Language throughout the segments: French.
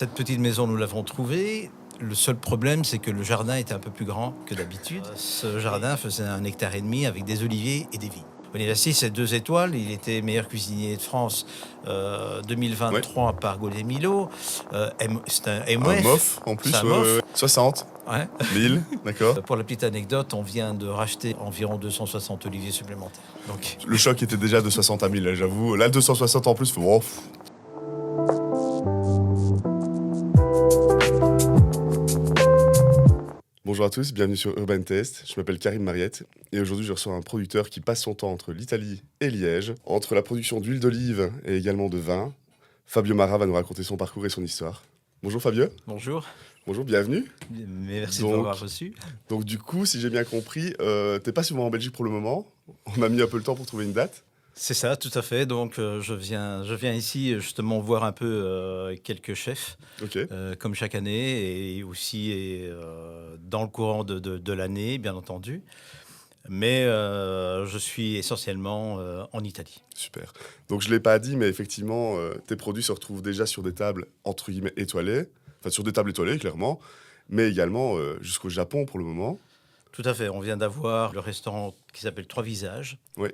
Cette petite maison, nous l'avons trouvée. Le seul problème, c'est que le jardin était un peu plus grand que d'habitude. Ce jardin faisait 1,5 hectare avec des oliviers et des vignes. Bonifassi, c'est 2 étoiles. Il était meilleur cuisinier de France Ouais. 2023 par Gaudet Milot. C'est un Un MOF. MOF en C'est plus, un ouais, ouais, MOF. ouais. 60, Ouais. 1000, d'accord. Pour la petite anecdote, on vient de racheter environ 260 oliviers supplémentaires. Donc, Le choc était déjà de 60 à 1000, là, j'avoue. Là, 260 en plus, bon, pff. Bonjour à tous, bienvenue sur Urban Test. Je m'appelle Karim Mariette et aujourd'hui je reçois un producteur qui passe son temps entre l'Italie et Liège, entre la production d'huile d'olive et également de vin. Fabio Mara va nous raconter son parcours et son histoire. Bonjour Fabio. bonjour. Bonjour, bienvenue. Merci de Donc- m'avoir reçu. Donc du coup, si j'ai bien compris, t'es pas souvent en Belgique pour le moment. On a mis un peu le temps pour trouver une date. C'est ça, tout à fait. Donc, je viens ici justement voir un peu quelques chefs, Ok, comme chaque année, et aussi dans le courant de l'année, bien entendu. Mais je suis essentiellement en Italie. super. Donc je l'ai pas dit, mais effectivement, tes produits se retrouvent déjà sur des tables entre guillemets étoilées, enfin sur des tables étoilées clairement, mais également jusqu'au Japon pour le moment. Tout à fait. On vient d'avoir le restaurant qui s'appelle Trois Visages, Ouais.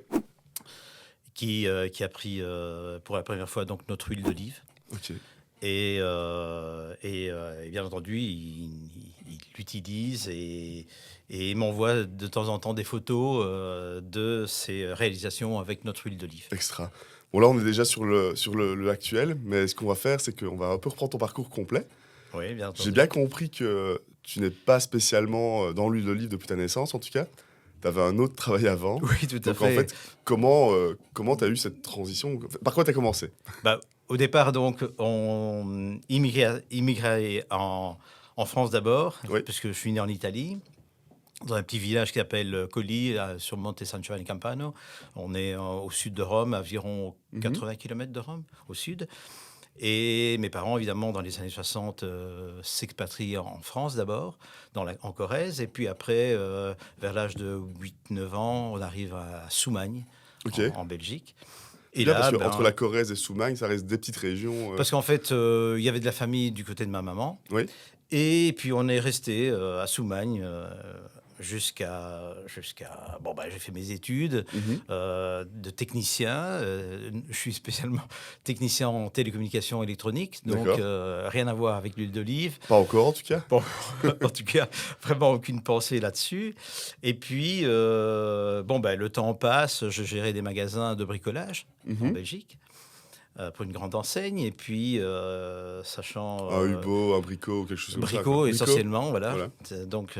qui a pris pour la première fois donc notre huile d'olive. Ok. Et bien entendu, il l'utilise et il m'envoie de temps en temps des photos de ses réalisations avec notre huile d'olive. Extra. Bon là, on est déjà sur le actuel, mais ce qu'on va faire, c'est qu'on va un peu reprendre ton parcours complet. Oui, bien entendu. J'ai bien compris que tu n'es pas spécialement dans l'huile d'olive depuis ta naissance, en tout cas. Tu avais un autre travail avant. Oui, tout à Donc en fait, comment tu as eu cette transition? Par quoi tu as commencé? Bah, au départ, donc, on immigrait en France d'abord, Oui. puisque je suis né en Italie, dans un petit village qui s'appelle Colli, sur Monte San Giovanni Campano. On est au sud de Rome, à environ Mhm. 80 km de Rome, au sud. Et mes parents, évidemment, dans les années 60, s'expatrient en France d'abord, en Corrèze. Et puis après, vers l'âge de 8-9 ans, on arrive à Soumagne, Ok. en Belgique. C'est Et bien là, parce que ben, entre la Corrèze et Soumagne, ça reste des petites régions. parce qu'en fait, il y avait de la famille du côté de ma maman. Oui. Et puis on est resté à Soumagne bon, bah, j'ai fait mes études Mhm. de technicien. Je suis spécialement technicien en télécommunications électroniques, donc D'accord. rien à voir avec l'huile d'olive. Pas encore, en tout cas. Bon, en tout cas, vraiment aucune pensée là-dessus. Et puis, bon, bah, le temps passe. Je gérais des magasins de bricolage en Mhm. Belgique pour une grande enseigne. Et puis, sachant Un Hubo, un Brico, quelque chose comme ça. Brico, Quoi. essentiellement, voilà. Voilà. Donc,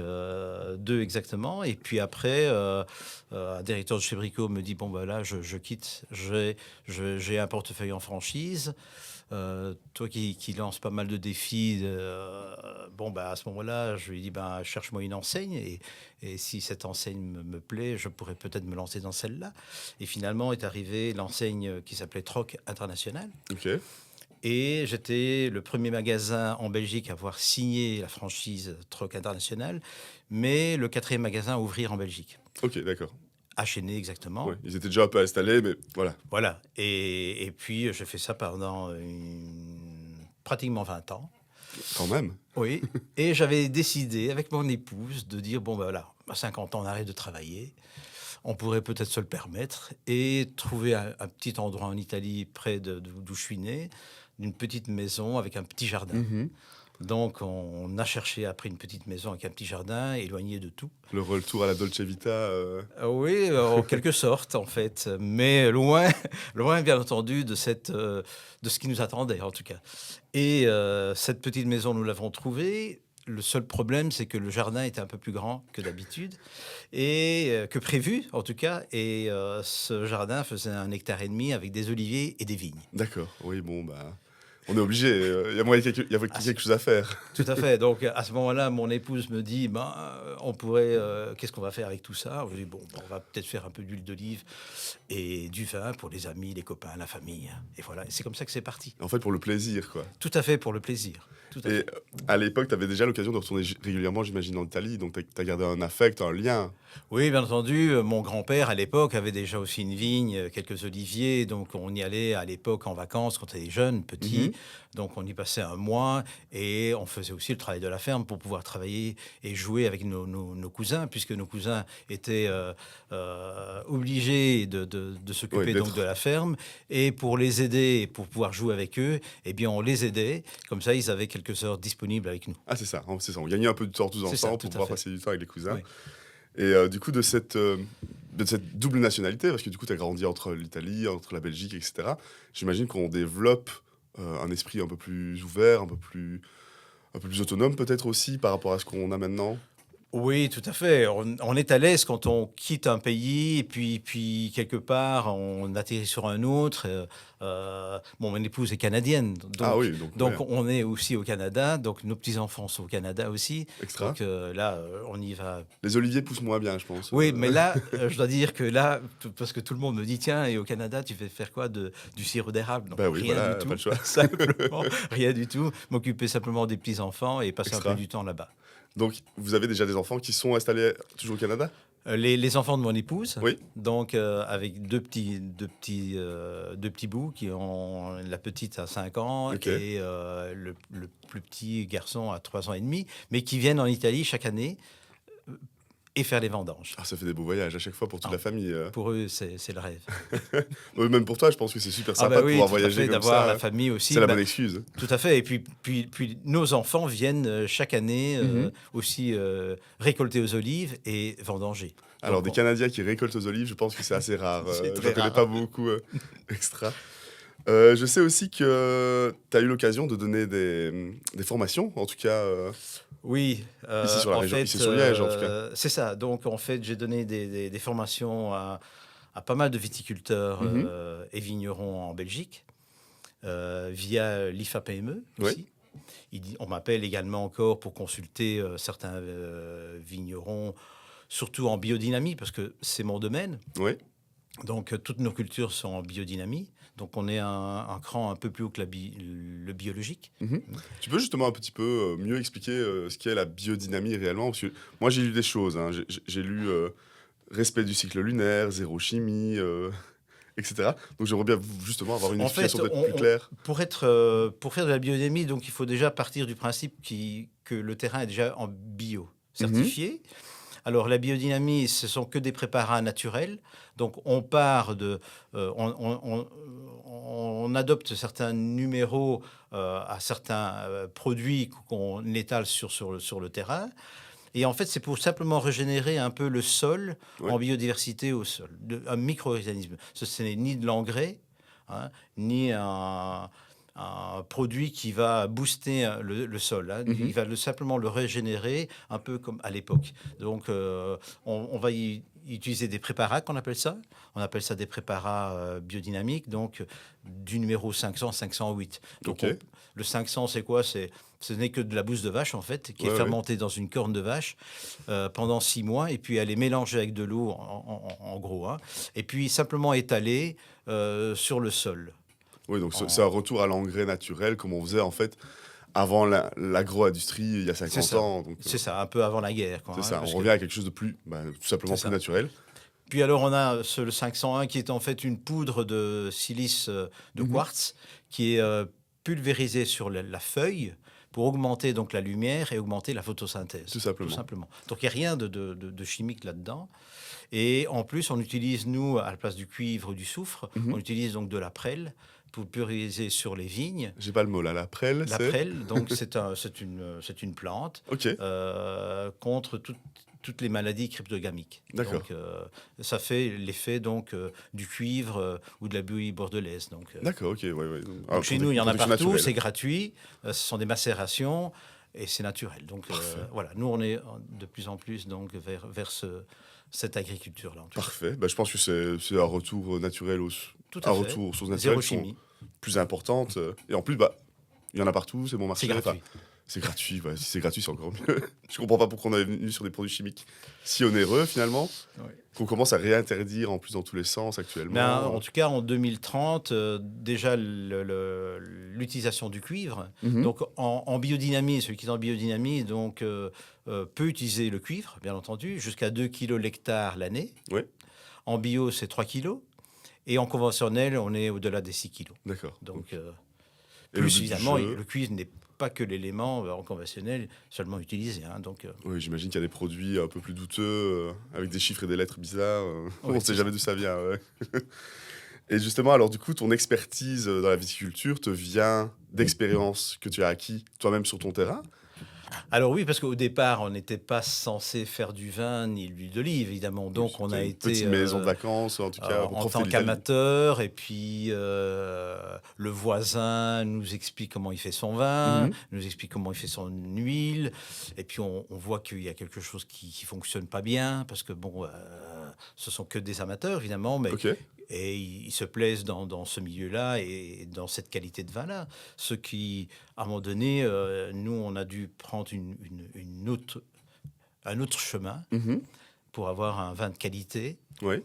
deux exactement. Et puis après, un directeur de chez Brico me dit, bon, ben là, je quitte, j'ai un portefeuille en franchise. Toi qui lance pas mal de défis, bon, bah, à ce moment-là, je lui dis, ben, cherche-moi une enseigne. Et si cette enseigne me plaît, je pourrais peut-être me lancer dans celle-là. Et finalement est arrivée l'enseigne qui s'appelait Troc International. Ok. Et j'étais le premier magasin en Belgique à avoir signé la franchise Troc International, mais le 4e magasin à ouvrir en Belgique. Ok, d'accord. À Chénet, exactement. Ouais. Ils étaient déjà un peu installés, mais voilà. Voilà. Et puis, j'ai fait ça pendant pratiquement 20 ans. Quand même. Oui. Et j'avais décidé, avec mon épouse, de dire, bon, ben voilà, à 50 ans, on arrête de travailler. On pourrait peut-être se le permettre et trouver un petit endroit en Italie, près d'où je suis né, d'une petite maison avec un petit jardin. Mhm. Donc, on a cherché après une petite maison avec un petit jardin, éloigné de tout. Le retour à la Dolce Vita. Oui, en quelque sorte, en fait, mais loin, loin, bien entendu, de ce qui nous attendait, en tout cas. Et cette petite maison, nous l'avons trouvée. Le seul problème, c'est que le jardin était un peu plus grand que d'habitude, et que prévu, en tout cas. Et ce jardin faisait 1,5 hectare avec des oliviers et des vignes. D'accord. Oui, bon, bah. On est obligé. Il y a quelque chose à faire. Tout à fait. Donc, à ce moment-là, mon épouse me dit, ben, on pourrait, qu'est-ce qu'on va faire avec tout ça? Je dis, bon, on va peut-être faire un peu d'huile d'olive et du vin pour les amis, les copains, la famille. Et voilà, et c'est comme ça que c'est parti. En fait, pour le plaisir, quoi. Tout à fait pour le plaisir. tout à Et fait. à l'époque, tu avais déjà l'occasion de retourner régulièrement, j'imagine, en Italie. Donc, tu as gardé un affect, un lien. Oui, bien entendu. Mon grand-père, à l'époque, avait déjà aussi une vigne, quelques oliviers. Donc, on y allait à l'époque en vacances quand on était jeune, petit. Mhm. Donc, on y passait un mois et on faisait aussi le travail de la ferme pour pouvoir travailler et jouer avec nos cousins, puisque nos cousins étaient obligés de Ouais, s'occuper donc de d'être. la ferme. Et pour les aider et pour pouvoir jouer avec eux, eh bien, on les aidait. Comme ça, ils avaient quelques heures disponibles avec nous. Ah, c'est ça, hein, c'est ça. On gagnait un peu de temps tous C'est ça, ensemble tout pour à pouvoir fait. passer du temps avec les cousins. Oui. Et du coup, de cette double nationalité, parce que du coup, tu as grandi entre l'Italie, entre la Belgique, etc., j'imagine qu'on développe un esprit un peu plus ouvert, un peu plus autonome peut-être aussi par rapport à ce qu'on a maintenant. Oui, tout à fait. On est à l'aise quand on quitte un pays et puis quelque part on atterrit sur un autre. Bon, mon épouse est canadienne, Ah donc, oui, donc ouais, donc on est aussi au Canada, donc nos petits-enfants sont au Canada aussi. extra. Donc là, on y va. Les oliviers poussent moins bien, je pense. Oui, mais là, je dois dire que là, parce que tout le monde me dit, tiens, et au Canada, tu fais faire quoi du sirop d'érable? Non, Bah oui, rien du voilà, pas tout, le choix. simplement, rien du tout. M'occuper simplement des petits-enfants et passer un peu Extra. du temps là-bas. Donc, vous avez déjà des enfants qui sont installés toujours au Canada? Les enfants de mon épouse, Oui. donc avec deux petits bouts qui ont la petite à 5 ans Ok. et le plus petit garçon à 3 ans et demi, mais qui viennent en Italie chaque année et faire les vendanges. Ah, ça fait des beaux voyages à chaque fois pour toute Ah, la famille. Pour eux, c'est le rêve. Même pour toi, je pense que c'est super Ah sympa bah de oui, pouvoir tout à voyager fait, comme d'avoir ça. la famille aussi. C'est la Bah, bonne excuse. tout à fait. Et puis nos enfants viennent chaque année Mhm. aussi récolter aux olives et vendanger. Alors, Donc, des Canadiens qui récoltent aux olives, je pense que c'est assez rare. C'est Je très ne connais rare. pas beaucoup extra. Je sais aussi que tu as eu l'occasion de donner des formations, en tout cas Oui, ici sur la en région, fait, ici sur Liège, en tout cas. c'est ça. Donc, en fait, j'ai donné des formations à pas mal de viticulteurs Mhm. et vignerons en Belgique, via l'IFA-PME Oui. aussi. On m'appelle également encore pour consulter certains vignerons, surtout en biodynamie, parce que c'est mon domaine. Oui. Donc, toutes nos cultures sont en biodynamie. Donc, on est un cran un peu plus haut que le biologique. Mhm. Tu peux justement un petit peu mieux expliquer ce qu'est la biodynamie réellement? Parce que moi, j'ai lu des choses. Hein. J'ai lu respect du cycle lunaire, zéro chimie, etc. Donc, j'aimerais bien justement avoir une En explication fait, peut-être plus claire. pour faire de la biodynamie, donc il faut déjà partir du principe que le terrain est déjà en bio, certifié. Alors la biodynamie, ce sont que des préparats naturels. Donc on part on adopte certains numéros à certains produits qu'on étale sur le terrain. Et en fait, c'est pour simplement régénérer un peu le sol Ouais. en biodiversité au sol, un micro-organisme. Ce n'est ni de l'engrais, hein, ni un produit qui va booster le sol. Hein. Mhm. Il va simplement le régénérer, un peu comme à l'époque. Donc, on va y utiliser des préparats qu'on appelle ça. On appelle ça des préparats biodynamiques, donc du numéro 500, 508. Donc, Ok. le 500, c'est quoi? Ce n'est que de la bouse de vache, en fait, qui Ouais, est ouais. fermentée dans une corne de vache pendant 6 mois, et puis elle est mélangée avec de l'eau, en gros, hein, et puis simplement étalée sur le sol. Oui, donc c'est un retour à l'engrais naturel comme on faisait en fait avant l'agro-industrie il y a C'est 50 ça. ans. Donc, C'est ça, un peu avant la guerre. Quoi, c'est hein, ça, on parce que- revient à quelque chose de plus, tout simplement C'est plus ça. naturel. Puis alors, on a le 501 qui est en fait une poudre de silice de Mhm. quartz qui est pulvérisée sur la feuille pour augmenter donc la lumière et augmenter la photosynthèse. Tout simplement. Donc, il n'y a rien de chimique là-dedans. Et en plus, on utilise, nous, à la place du cuivre ou du soufre, Mhm. on utilise donc de la prêle pour pulvériser sur les vignes. J'ai pas le mot là, la prêle, La c'est... prêle, donc, c'est une plante Ok, contre toutes les maladies cryptogamiques. D'accord. Donc, ça fait l'effet donc du cuivre ou de la bouillie bordelaise. Donc, d'accord, ok, ouais. donc chez nous, il y en a production partout, naturelle. c'est gratuit, ce sont des macérations et c'est naturel. Donc voilà, nous on est de plus en plus donc vers cette agriculture-là. En tout cas. Parfait, je pense que c'est un retour naturel, Tout un à fait. retour aux sources Zéro naturelles qui sont chimie, plus importantes. Et en plus, il y en a partout, c'est bon c'est marché. gratuit. C'est gratuit, ouais. Si c'est gratuit, c'est encore mieux. Je comprends pas pourquoi on est venu sur des produits chimiques si onéreux, finalement, Ouais. qu'on commence à réinterdire en plus dans tous les sens Ben, actuellement. en tout cas, en 2030, déjà l'utilisation du cuivre. Mhm. Donc, en biodynamie, celui qui est en biodynamie donc, peut utiliser le cuivre, bien entendu, jusqu'à 2 kilos l'hectare l'année. Ouais, En bio, c'est 3 kilos. Et en conventionnel, on est au-delà des 6 kilos. d'accord. Donc, Et le plus but du évidemment, jeu, le cuivre n'est pas que l'élément en conventionnel seulement utilisé. Hein. Donc, oui, j'imagine qu'il y a des produits un peu plus douteux, avec des chiffres et des lettres bizarres. On ne ouais, sait c'est jamais ça. d'où ça vient. Ouais. Et justement, alors du coup, ton expertise dans la viticulture te vient d'expériences que tu as acquis toi-même sur ton terrain. Alors oui, parce qu'au départ, on n'était pas censé faire du vin ni de l'huile d'olive, évidemment. Oui, Donc, on a c'était une été petite maison de vacances, en tout cas, pour en profiter tant de l'Italie. qu'amateur. Et puis, le voisin nous explique comment il fait son vin, Mhm. nous explique comment il fait son huile. Et puis, on voit qu'il y a quelque chose qui ne fonctionne pas bien, parce que, bon, ce sont que des amateurs, évidemment, mais Ok, et ils se plaisent dans ce milieu-là et dans cette qualité de vin-là. Ce qui, à un moment donné, nous, on a dû prendre un autre chemin mhm. pour avoir un vin de qualité. Ouais,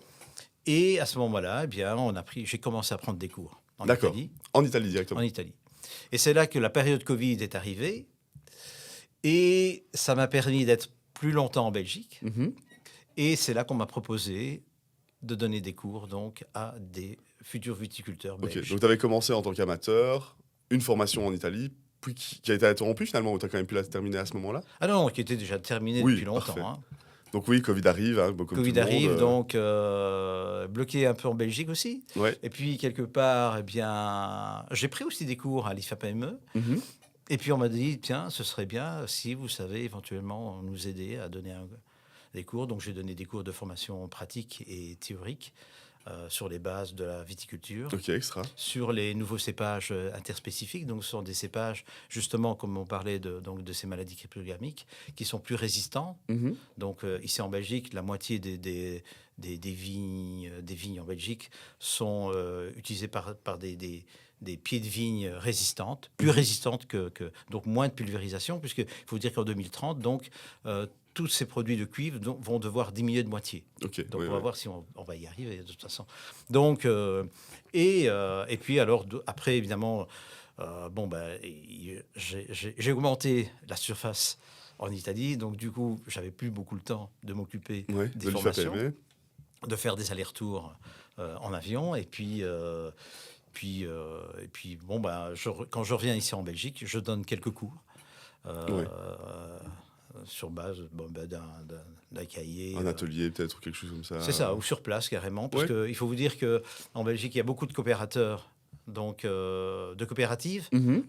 Et à ce moment-là, eh bien, j'ai commencé à prendre des cours d'accord. En Italie En directement. Italie. Et c'est là que la période Covid est arrivée. Et ça m'a permis d'être plus longtemps en Belgique. Mhm. Et c'est là qu'on m'a proposé de donner des cours donc à des futurs viticulteurs Ok, belges. donc tu avais commencé en tant qu'amateur, une formation en Italie, puis qui a été interrompue finalement, ou tu as quand même pu la terminer à ce moment-là. Ah non, qui était déjà terminé Oui, depuis parfait. longtemps. Hein. Donc oui, Covid arrive, hein, bon, comme tout Covid le monde. arrive, donc bloqué un peu en Belgique aussi. Ouais. Et puis, quelque part, eh bien, j'ai pris aussi des cours à l'IFAPME. Mhm. Et puis, on m'a dit, tiens, ce serait bien si vous savez éventuellement nous aider à donner des cours. Donc, j'ai donné des cours de formation pratique et théorique sur les bases de la viticulture, Ok, extra. sur les nouveaux cépages interspécifiques. Donc, ce sont des cépages, justement, comme on parlait donc, de ces maladies cryptogamiques, qui sont plus résistants. Mhm. Donc, ici en Belgique, la moitié des vignes en Belgique sont utilisées par des pieds de vigne résistantes, plus résistantes donc moins de pulvérisation, puisqu'il faut dire qu'en 2030, donc, tous ces produits de cuivre vont devoir diminuer de moitié. Ok, Donc, oui, on va oui. voir si on va y arriver, de toute façon. Donc, et puis, alors, après, évidemment, bon, ben, j'ai augmenté la surface en Italie. Donc, du coup, j'avais plus beaucoup le temps de m'occuper Ouais, des de formations, l'IFAPME. de faire des allers-retours en avion. Et puis, bon, ben, quand je reviens ici en Belgique, je donne quelques cours Ouais. sur base bon, ben, d'un cahier. Un atelier peut-être, ou quelque chose comme ça. C'est ça, ou sur place carrément. Parce Ouais. qu'il faut vous dire qu'en Belgique, il y a beaucoup de coopérateurs. Donc, de coopératives Mhm.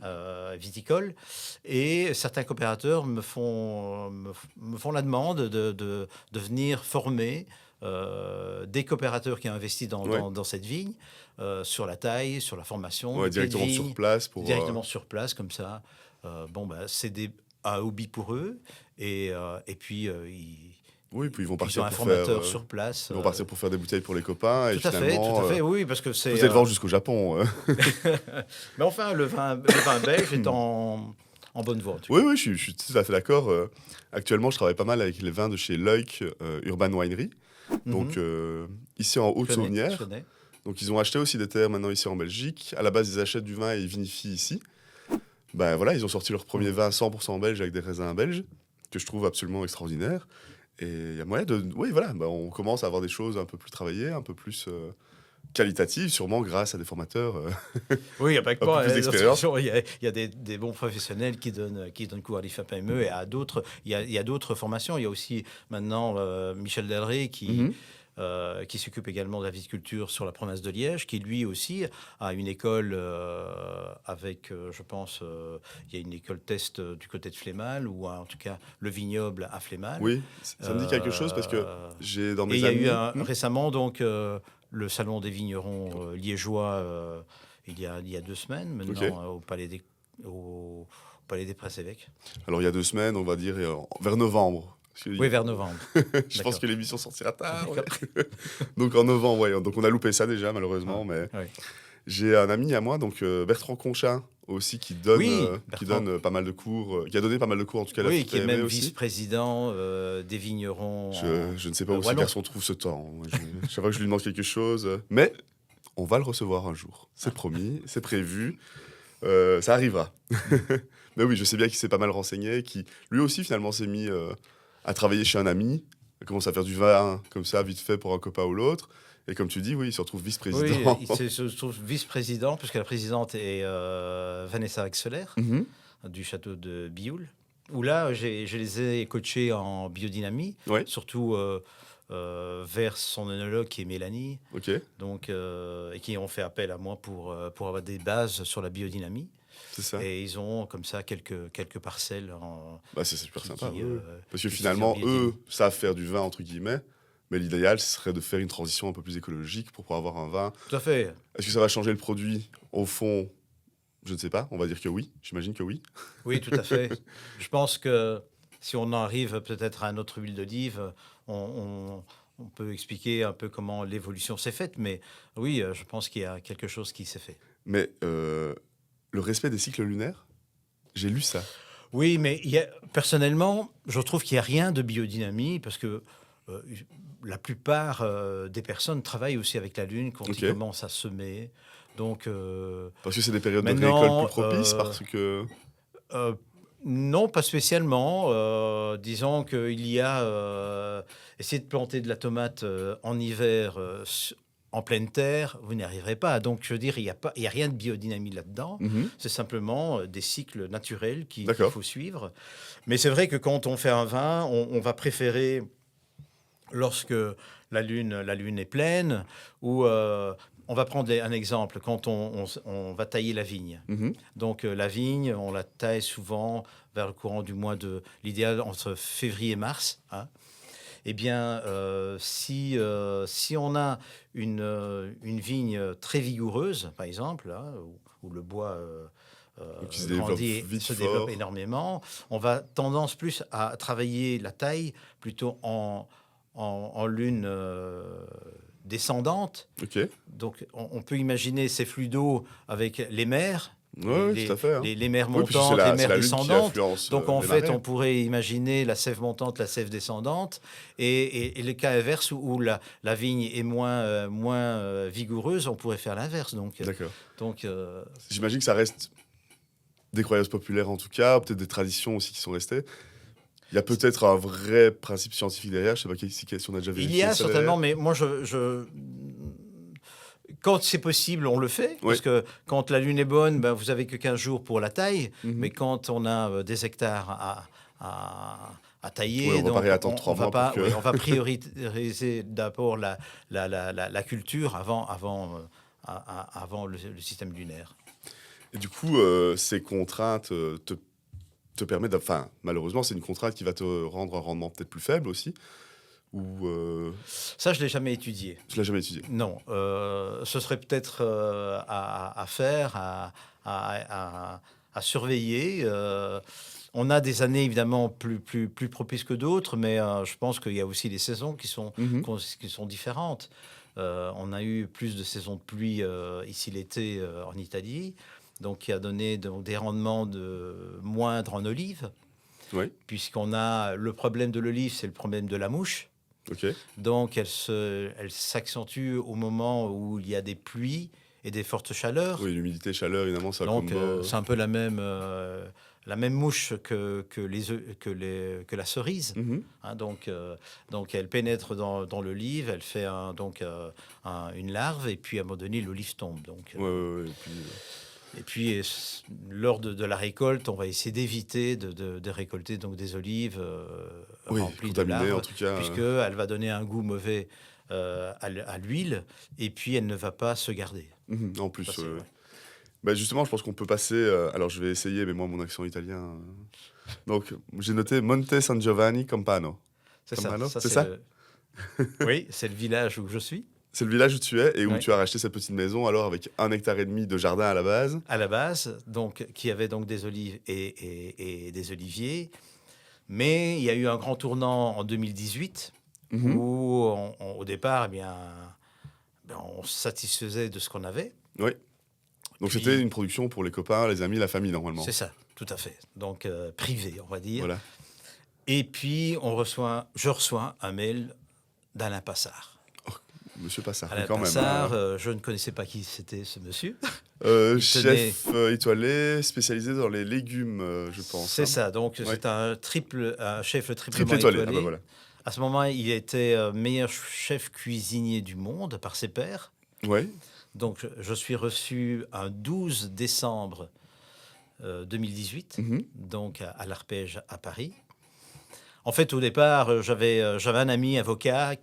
viticoles. Et certains coopérateurs me font la demande de venir former des coopérateurs qui ont investi Ouais. dans cette vigne sur la taille, sur la formation, Ouais, du pied de directement sur vigne, place pour. directement sur place, comme ça. Bon, bah, c'est un hobby pour eux. Et puis, Oui, puis ils vont ils ont partir un pour faire. formateur sur place. Ils vont partir pour faire des bouteilles pour les copains et Tout finalement. à fait, oui, parce que c'est... Vous êtes vendre jusqu'au Japon. Mais enfin, le vin belge est en bonne voie, en tout Oui, cas. oui, je suis tout à fait d'accord. Actuellement, je travaille pas mal avec les vins de chez Leuk Urban Winery. Donc, Mhm. ici en Je Haute-Saunière. connais. Donc, ils ont acheté aussi des terres maintenant ici en Belgique. À la base, ils achètent du vin et ils vinifient ici. Ben voilà, ils ont sorti leur premier Mhm. vin 100% belge avec des raisins belges, que je trouve absolument extraordinaire. Et il y a moyen de. Oui, voilà, ben, on commence à avoir des choses un peu plus travaillées, un peu plus qualitatives, sûrement grâce à des formateurs Oui, il n'y a pas que un peu moi. plus De toute d'expérience. façon, il y a des bons professionnels qui donnent cours à l'IFAPME et à d'autres. Il y a d'autres formations. Il y a aussi maintenant Michel Delray Mhm. qui s'occupe également de la viticulture sur la province de Liège, qui lui aussi a une école avec, je pense, il y a une école test du côté de Flémal, ou en tout cas le vignoble à Flémal. Oui, ça me dit quelque chose parce que Euh, j'ai dans et il mes y a eu amis. récemment donc le salon des vignerons liégeois il y a 2 semaines Ok. maintenant au Palais des Princes-Évêques. Alors, il y a 2 semaines, on va dire, vers novembre. Parce que Oui, vers novembre. je pense D'accord. que l'émission sortira tard. Ouais. D'accord. Donc, en novembre, ouais. Donc, on a loupé ça déjà, Ah, malheureusement. Mais oui. j'ai un ami à moi, donc Bertrand Conchin, aussi qui donne, Oui, qui Bertrand. donne pas mal de cours, qui a donné pas mal de cours en tout cas à la Oui, qui est FTME même aussi. vice-président des vignerons Je ne sais pas où ce wallons. garçon trouve ce temps. Moi, chaque fois que je lui demande quelque chose, mais on va le recevoir un jour. C'est promis, c'est prévu, ça arrivera. Mais oui, je sais bien qu'il s'est pas mal renseigné, qui lui aussi finalement s'est mis à travailler chez un ami, il commence à faire du vin comme ça, vite fait pour un copain ou l'autre. Et comme tu dis, oui, il se retrouve Oui, vice-président. il se trouve vice-président, puisque la présidente est Vanessa Axeler, Mhm. du château de Bioul, où là, je les ai coachés en biodynamie, Ouais, surtout vers son œnologue qui est Mélanie, ok, donc, et qui ont fait appel à moi pour avoir des bases sur la biodynamie. c'est ça. Et ils ont comme ça quelques parcelles Bah, c'est super qui, sympa, qui, ouais. euh, Parce que qui utilisent en finalement, eux biodynamie. savent faire du vin, entre guillemets, mais l'idéal, ce serait de faire une transition un peu plus écologique pour pouvoir avoir un vin. Tout à fait. Est-ce que ça va changer le produit? Au fond, je ne sais pas, on va dire que oui, j'imagine que oui. Oui, tout à fait. Je pense que si on en arrive peut-être à une autre huile d'olive, on peut expliquer un peu comment l'évolution s'est faite. Mais oui, je pense qu'il y a quelque chose qui s'est fait. Mais le respect des cycles lunaires, j'ai lu ça. Oui, mais personnellement, je trouve qu'il n'y a rien de biodynamie parce que euh, la plupart des personnes travaillent aussi avec la Lune quand Ok. ils commencent à semer. Donc Parce que c'est des périodes de récolte plus maintenant, propices, parce que... Euh, non, pas spécialement. Disons qu'il y a essayer de planter de la tomate en hiver en pleine terre, vous n'y arriverez pas. Donc, je veux dire, il y a rien de biodynamie là-dedans. Mhm. C'est simplement des cycles naturels qu'il D'accord. faut suivre. Mais c'est vrai que quand on fait un vin, on va préférer lorsque la lune est pleine, ou on va prendre un exemple, quand on va tailler la vigne. Mhm. Donc la vigne, on la taille souvent vers le courant du mois l'idéal entre février et mars. Hein. Eh bien, si on a une vigne très vigoureuse, par exemple, là, où le bois Donc, ils se développent grandit et vite se développe fort. énormément, on va tendance plus à travailler la taille plutôt en lune descendante. Ok. Donc, on peut imaginer ces flux d'eau avec les mers, Ouais, ouais, tout à fait, hein. les mers Oui, puis c'est montantes, les c'est mers la Lune qui descendantes. influence Donc, en les fait, marées. on pourrait imaginer la sève montante, la sève descendante, et le cas inverse où la vigne est moins vigoureuse, on pourrait faire l'inverse. D'accord. Donc J'imagine que ça reste des croyances populaires en tout cas, peut-être des traditions aussi qui sont restées. Il y a peut-être un vrai principe scientifique derrière, je sais pas si on a déjà il y vérifié a ça certainement, derrière. mais moi, quand c'est possible, on le fait, Oui. parce que quand la lune est bonne, ben, vous avez que 15 jours pour la taille, Mhm. mais quand on a des hectares à Ouais, tailler, on va pas donc réattendre on 3 va mois pour pas, que... oui, on va prioriser d'abord la culture avant le système lunaire. Et du coup, ces contraintes te permettent... Enfin, malheureusement, c'est une contrainte qui va te rendre un rendement peut-être plus faible aussi. Ou... Ça, je l'ai jamais étudié. je l'ai jamais étudié. Non, ce serait peut-être à faire, à surveiller. On a des années évidemment plus propices que d'autres, mais je pense qu'il y a aussi des saisons Mhm. qui sont différentes. On a eu plus de saisons de pluie ici l'été en Italie, donc qui a donné donc, des rendements moindres en olive, Oui, puisqu'on a le problème de l'olive, c'est le problème de la mouche. ok. Donc, elle s'accentue au moment où il y a des pluies et des fortes chaleurs. Oui, l'humidité, chaleur, évidemment, c'est un Donc, combo. c'est un peu la même mouche que la cerise. Mhm. Hein, donc, elle pénètre dans l'olive, elle fait une larve, et puis à un moment donné, l'olive tombe. Donc, Ouais, ouais, ouais. et puis, lors de la récolte, on va essayer d'éviter de récolter donc, des olives Oui, remplies de contaminé en larves, tout cas. puisqu'elle va donner un goût mauvais à l'huile, et puis elle ne va pas se garder. Mhm. En Ça, plus, c'est vrai. bah, justement, je pense qu'on peut passer. Alors, je vais essayer, mais moi, mon accent italien. Donc, j'ai noté Monte San Giovanni Campano. C'est ça. Campano, Ça, c'est ça? Oui, c'est le village où je suis, C'est le village où tu es et où oui, tu as racheté cette petite maison, alors avec 1,5 hectare de jardin à la base. à la base, donc, qui avait donc des olives et des oliviers. Mais il y a eu un grand tournant en 2018 Mhm. où, au départ, eh bien, on se satisfaisait de ce qu'on avait. Oui, Donc Puis, c'était une production pour les copains, les amis, la famille normalement. c'est ça, tout à fait. Donc, privé, on va dire. Voilà. Et puis, je reçois un mail d'Alain Passard. Monsieur Passard, mais Alain quand même. Passard, je ne connaissais pas qui c'était ce monsieur. Il Chef étoilé, spécialisé dans les légumes, je pense. C'est hein. ça, donc Ouais. c'est un chef triplement Triple étoilé. étoilé. Ah bah voilà. À ce moment, il était meilleur chef cuisinier du monde par ses pairs. Ouais. Donc, je suis reçu un 12 décembre 2018, Mhm. donc à l'Arpège à Paris. En fait, au départ, j'avais un ami avocat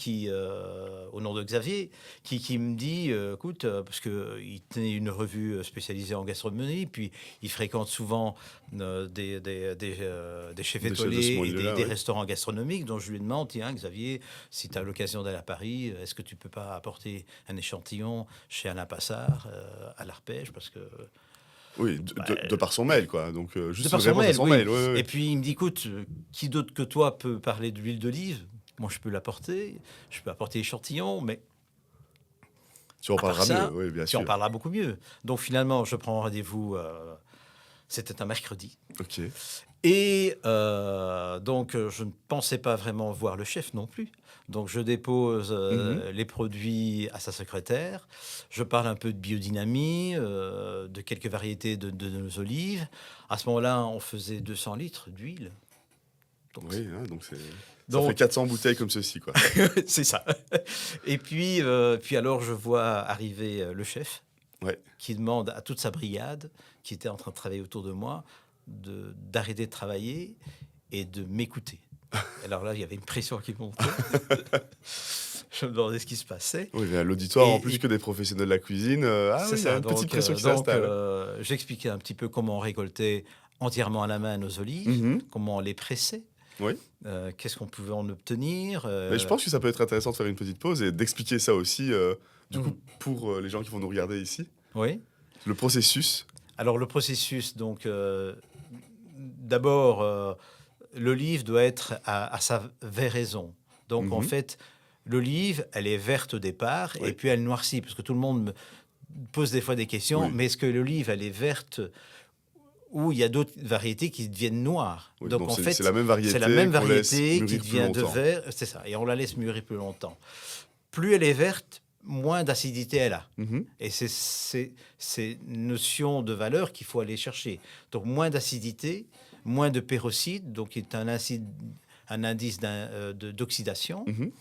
au nom de Xavier, qui me dit, écoute, parce qu'il tenait une revue spécialisée en gastronomie, puis il fréquente souvent des chefs Des chefs de ce étoilés et milieu-là, des ouais. restaurants gastronomiques, dont je lui demande, tiens, Xavier, si tu as l'occasion d'aller à Paris, est-ce que tu peux pas apporter un échantillon chez Alain Passard à l'Arpège, parce que Oui, de par son mail, quoi. Donc, juste de par une son réponse à mail, son oui. mail. Ouais, ouais, Et ouais. puis il me dit, écoute, qui d'autre que toi peut parler de l'huile d'olive? Moi, je peux l'apporter, je peux apporter l'échantillon, mais Tu en à part parleras ça, mieux, oui, bien tu en sûr. parleras beaucoup mieux. Donc finalement, je prends rendez-vous, c'était un mercredi. Ok. Et donc, je ne pensais pas vraiment voir le chef non plus. Donc, je dépose Mhm. les produits à sa secrétaire. Je parle un peu de biodynamie, de quelques variétés de nos olives. À ce moment-là, on faisait 200 litres d'huile. Donc, Oui, hein, donc ça fait donc 400 bouteilles comme ceci, quoi. c'est ça. Et puis, alors, je vois arriver le chef Ouais. qui demande à toute sa brigade, qui était en train de travailler autour de moi, d'arrêter de travailler et de m'écouter. Alors là, il y avait une pression qui montait. Je me demandais ce qui se passait. Oui, mais à l'auditoire, en Et- plus et- que des professionnels de la cuisine, ah C'est oui, il y a ça. une petite Donc, pression qui s'installe. j'expliquais un petit peu comment on récoltait entièrement à la main nos olives, Mhm. comment on les pressait, Oui. qu'est-ce qu'on pouvait en obtenir. Mais je pense que ça peut être intéressant de faire une petite pause et d'expliquer ça aussi, du coup, Mhm. pour les gens qui vont nous regarder ici. Oui. Le processus. Alors, le processus, donc, d'abord, l'olive doit être à sa véraison. Donc, en Mhm. fait, l'olive, elle est verte au départ Oui. et puis elle noircit. Parce que tout le monde me pose des fois des questions. Oui. Mais est-ce que l'olive, elle est verte ou il y a d'autres variétés qui deviennent noires? Oui, Donc, donc en fait, c'est la même variété c'est la même qu'on laisse variété qui mûrir plus devient de longtemps. vert. C'est ça. Et on la laisse mûrir plus longtemps. Plus elle est verte, moins d'acidité elle a. Mhm. Et c'est ces notions de valeur qu'il faut aller chercher. Donc, moins d'acidité, moins de pérocide, donc qui est un indice d'oxydation, Mhm.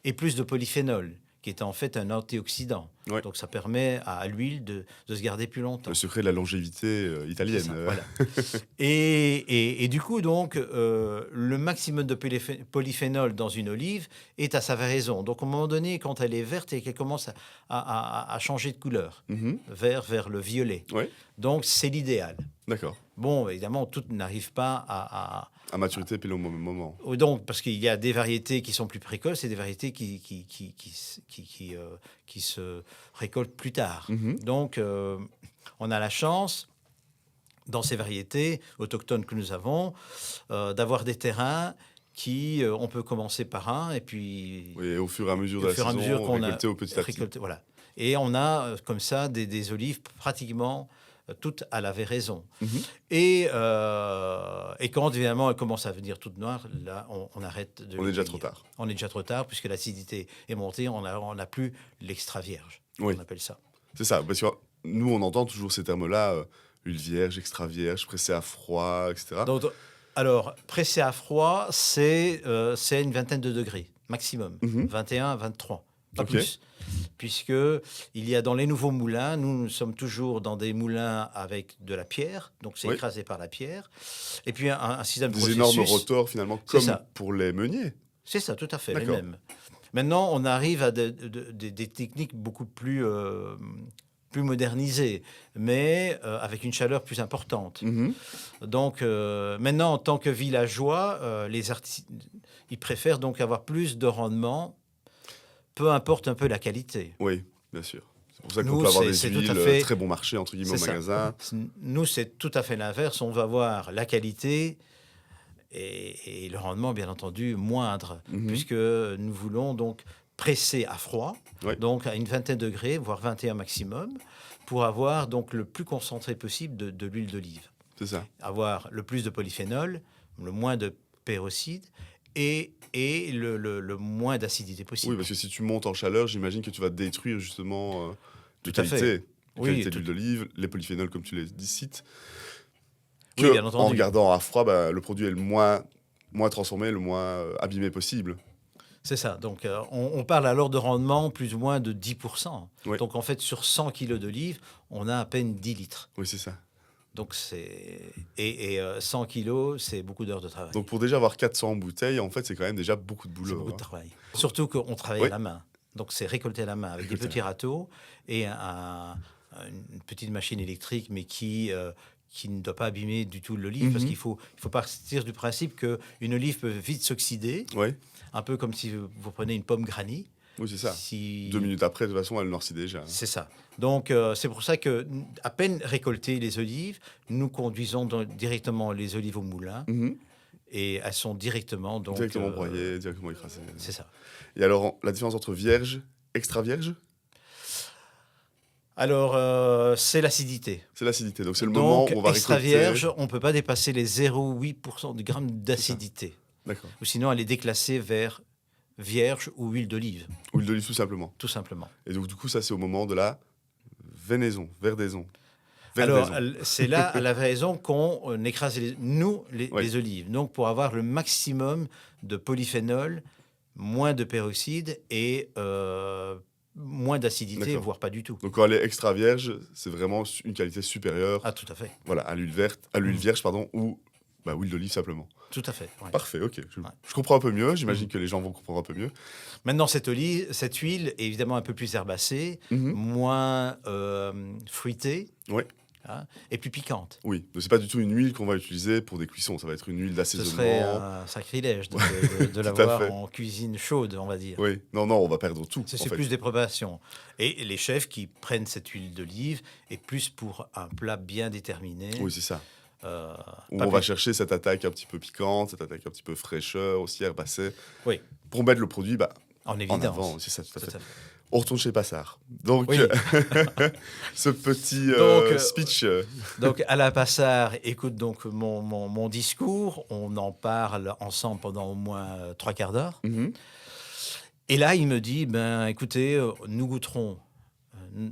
et plus de polyphénol, qui est en fait un antioxydant. Ouais. Donc, ça permet à l'huile de se garder plus longtemps. Le secret de la longévité C'est italienne. ça, voilà. Et du coup, donc, le maximum de polyphénol dans une olive est à sa raison. Donc, à un moment donné, quand elle est verte et qu'elle commence à changer de couleur, Mhm. vers le violet, Ouais, donc c'est l'idéal. d'accord. Bon, évidemment, tout n'arrive pas À maturité pile au même moment. donc, parce qu'il y a des variétés qui sont plus précoces et des variétés qui se récoltent plus tard. Mhm. Donc, on a la chance, dans ces variétés autochtones que nous avons, d'avoir des terrains qui, on peut commencer par un, et puis Oui, et au fur et à mesure de au la fur et à mesure saison, qu'on a récolter au petit à petit. récolté, voilà. Et on a comme ça des olives pratiquement toutes à la véraison. Mhm. Et quand évidemment elles commencent à venir toutes noires, là on arrête de On est les déjà cueillir. trop tard. On est déjà trop tard puisque l'acidité est montée, on n'a plus l'extra vierge, Oui. on appelle ça. C'est ça, parce que nous, on entend toujours ces termes-là, huile vierge, extra vierge, pressé à froid, etc. Donc, alors, pressé à froid, c'est une vingtaine de degrés maximum, Mhm. 21, 23, pas Ok. plus. Puisque il y a dans les nouveaux moulins, nous sommes toujours dans des moulins avec de la pierre, donc c'est Oui. écrasé par la pierre, et puis un système de Des processus. énormes rotors, finalement, C'est comme ça. pour les meuniers. C'est ça, tout à fait, les D'accord. mêmes. Maintenant, on arrive à des techniques beaucoup plus modernisées, mais avec une chaleur plus importante. Mhm. Donc, maintenant, en tant que villageois, ils préfèrent donc avoir plus de rendement, peu importe un peu la qualité. Oui, bien sûr. C'est pour ça qu'on Nous, peut avoir c'est des tout à huiles fait- très bon marché, entre guillemets, au c'est ça. magasin. Nous, c'est tout à fait l'inverse. On va voir la qualité et le rendement, bien entendu, moindre, Mhm. puisque nous voulons donc pressé à froid, Ouais. donc à une vingtaine de degrés, voire 21 maximum, pour avoir donc le plus concentré possible de l'huile d'olive. C'est ça. Avoir le plus de polyphénol, le moins de peroxyde et le moins d'acidité possible. Oui, parce que si tu montes en chaleur, j'imagine que tu vas détruire justement les Tout à fait. qualités. Les Oui, qualités tout- de l'huile d'olive, les polyphénols, comme tu les dis, cites. Oui, bien En entendu. regardant à froid, le produit est le moins transformé, le moins abîmé possible. C'est ça. Donc, on parle alors de rendement plus ou moins de 10%. Oui. Donc, en fait, sur 100 kilos d'olives, on a à peine 10 litres. Oui, c'est ça. Donc, c'est... Et 100 kilos, c'est beaucoup d'heures de travail. Donc pour déjà avoir 400 bouteilles, en fait, c'est quand même déjà beaucoup de C'est boulot. beaucoup de hein. travail. Surtout qu'on travaille Oui. à la main. Donc, c'est récolter à la main avec des Récolter à petits râteaux et une petite machine électrique, mais qui ne doit pas abîmer du tout l'olive, parce Mhm. qu'il faut partir du principe qu'une olive peut vite s'oxyder, Ouais. un peu comme si vous prenez une pomme granny. Oui, c'est ça. Si... 2 minutes après, de toute façon, elle noircit déjà. C'est ça. Donc, c'est pour ça que, à peine récoltées les olives, nous conduisons directement les olives au moulin Mhm. et elles sont directement... Donc, Directement broyé, directement écrasé. c'est ça. Et alors, la différence entre vierge, extra vierge, Alors, c'est l'acidité. c'est l'acidité. Donc c'est le moment Donc, où on va extra récolter. vierge, on ne peut pas dépasser les 0,8% de grammes d'acidité. D'accord. Ou sinon, elle est déclassée vers vierge ou huile d'olive, Huile d'olive tout simplement. tout simplement. Et donc du coup, ça c'est au moment de la verdaison. Alors, c'est là, à la raison, qu'on écrase les Oui. olives. Donc, pour avoir le maximum de polyphénol, moins de peroxyde et moins d'acidité, D'accord. voire pas du tout. Donc quand elle est extra vierge, c'est vraiment une qualité supérieure Ah, tout à fait. voilà, à l'huile vierge pardon, ou huile d'olive simplement. Tout à fait. Ouais. Parfait, ok. Ouais. Je comprends un peu mieux. J'imagine que les gens vont comprendre un peu mieux. Maintenant, cette huile est évidemment un peu plus herbacée, moins fruitée, Ouais. hein, et plus piquante. Oui, donc c'est pas du tout une huile qu'on va utiliser pour des cuissons. Ça va être une huile Ce serait d'assaisonnement. un sacrilège de à l'avoir fait. en cuisine chaude, on va dire. Oui, non, on va perdre tout. C'est en fait. plus des préparations. Et les chefs qui prennent cette huile d'olive est plus pour un plat bien déterminé. Oui, c'est ça. euh, Où pas on va plus- chercher cette attaque un petit peu piquante, cette attaque un petit peu fraîcheur, aussi herbacée, Oui, pour mettre le produit en en évidence. avant. C'est ça, tout à Tout fait. à fait. On retourne chez Passard. Donc, Oui. ce petit Donc, speech. Donc, Alain Passard écoute donc mon discours. On en parle ensemble pendant au moins 3/4 d'heure. Mhm. Et là, il me dit, ben, écoutez, nous goûterons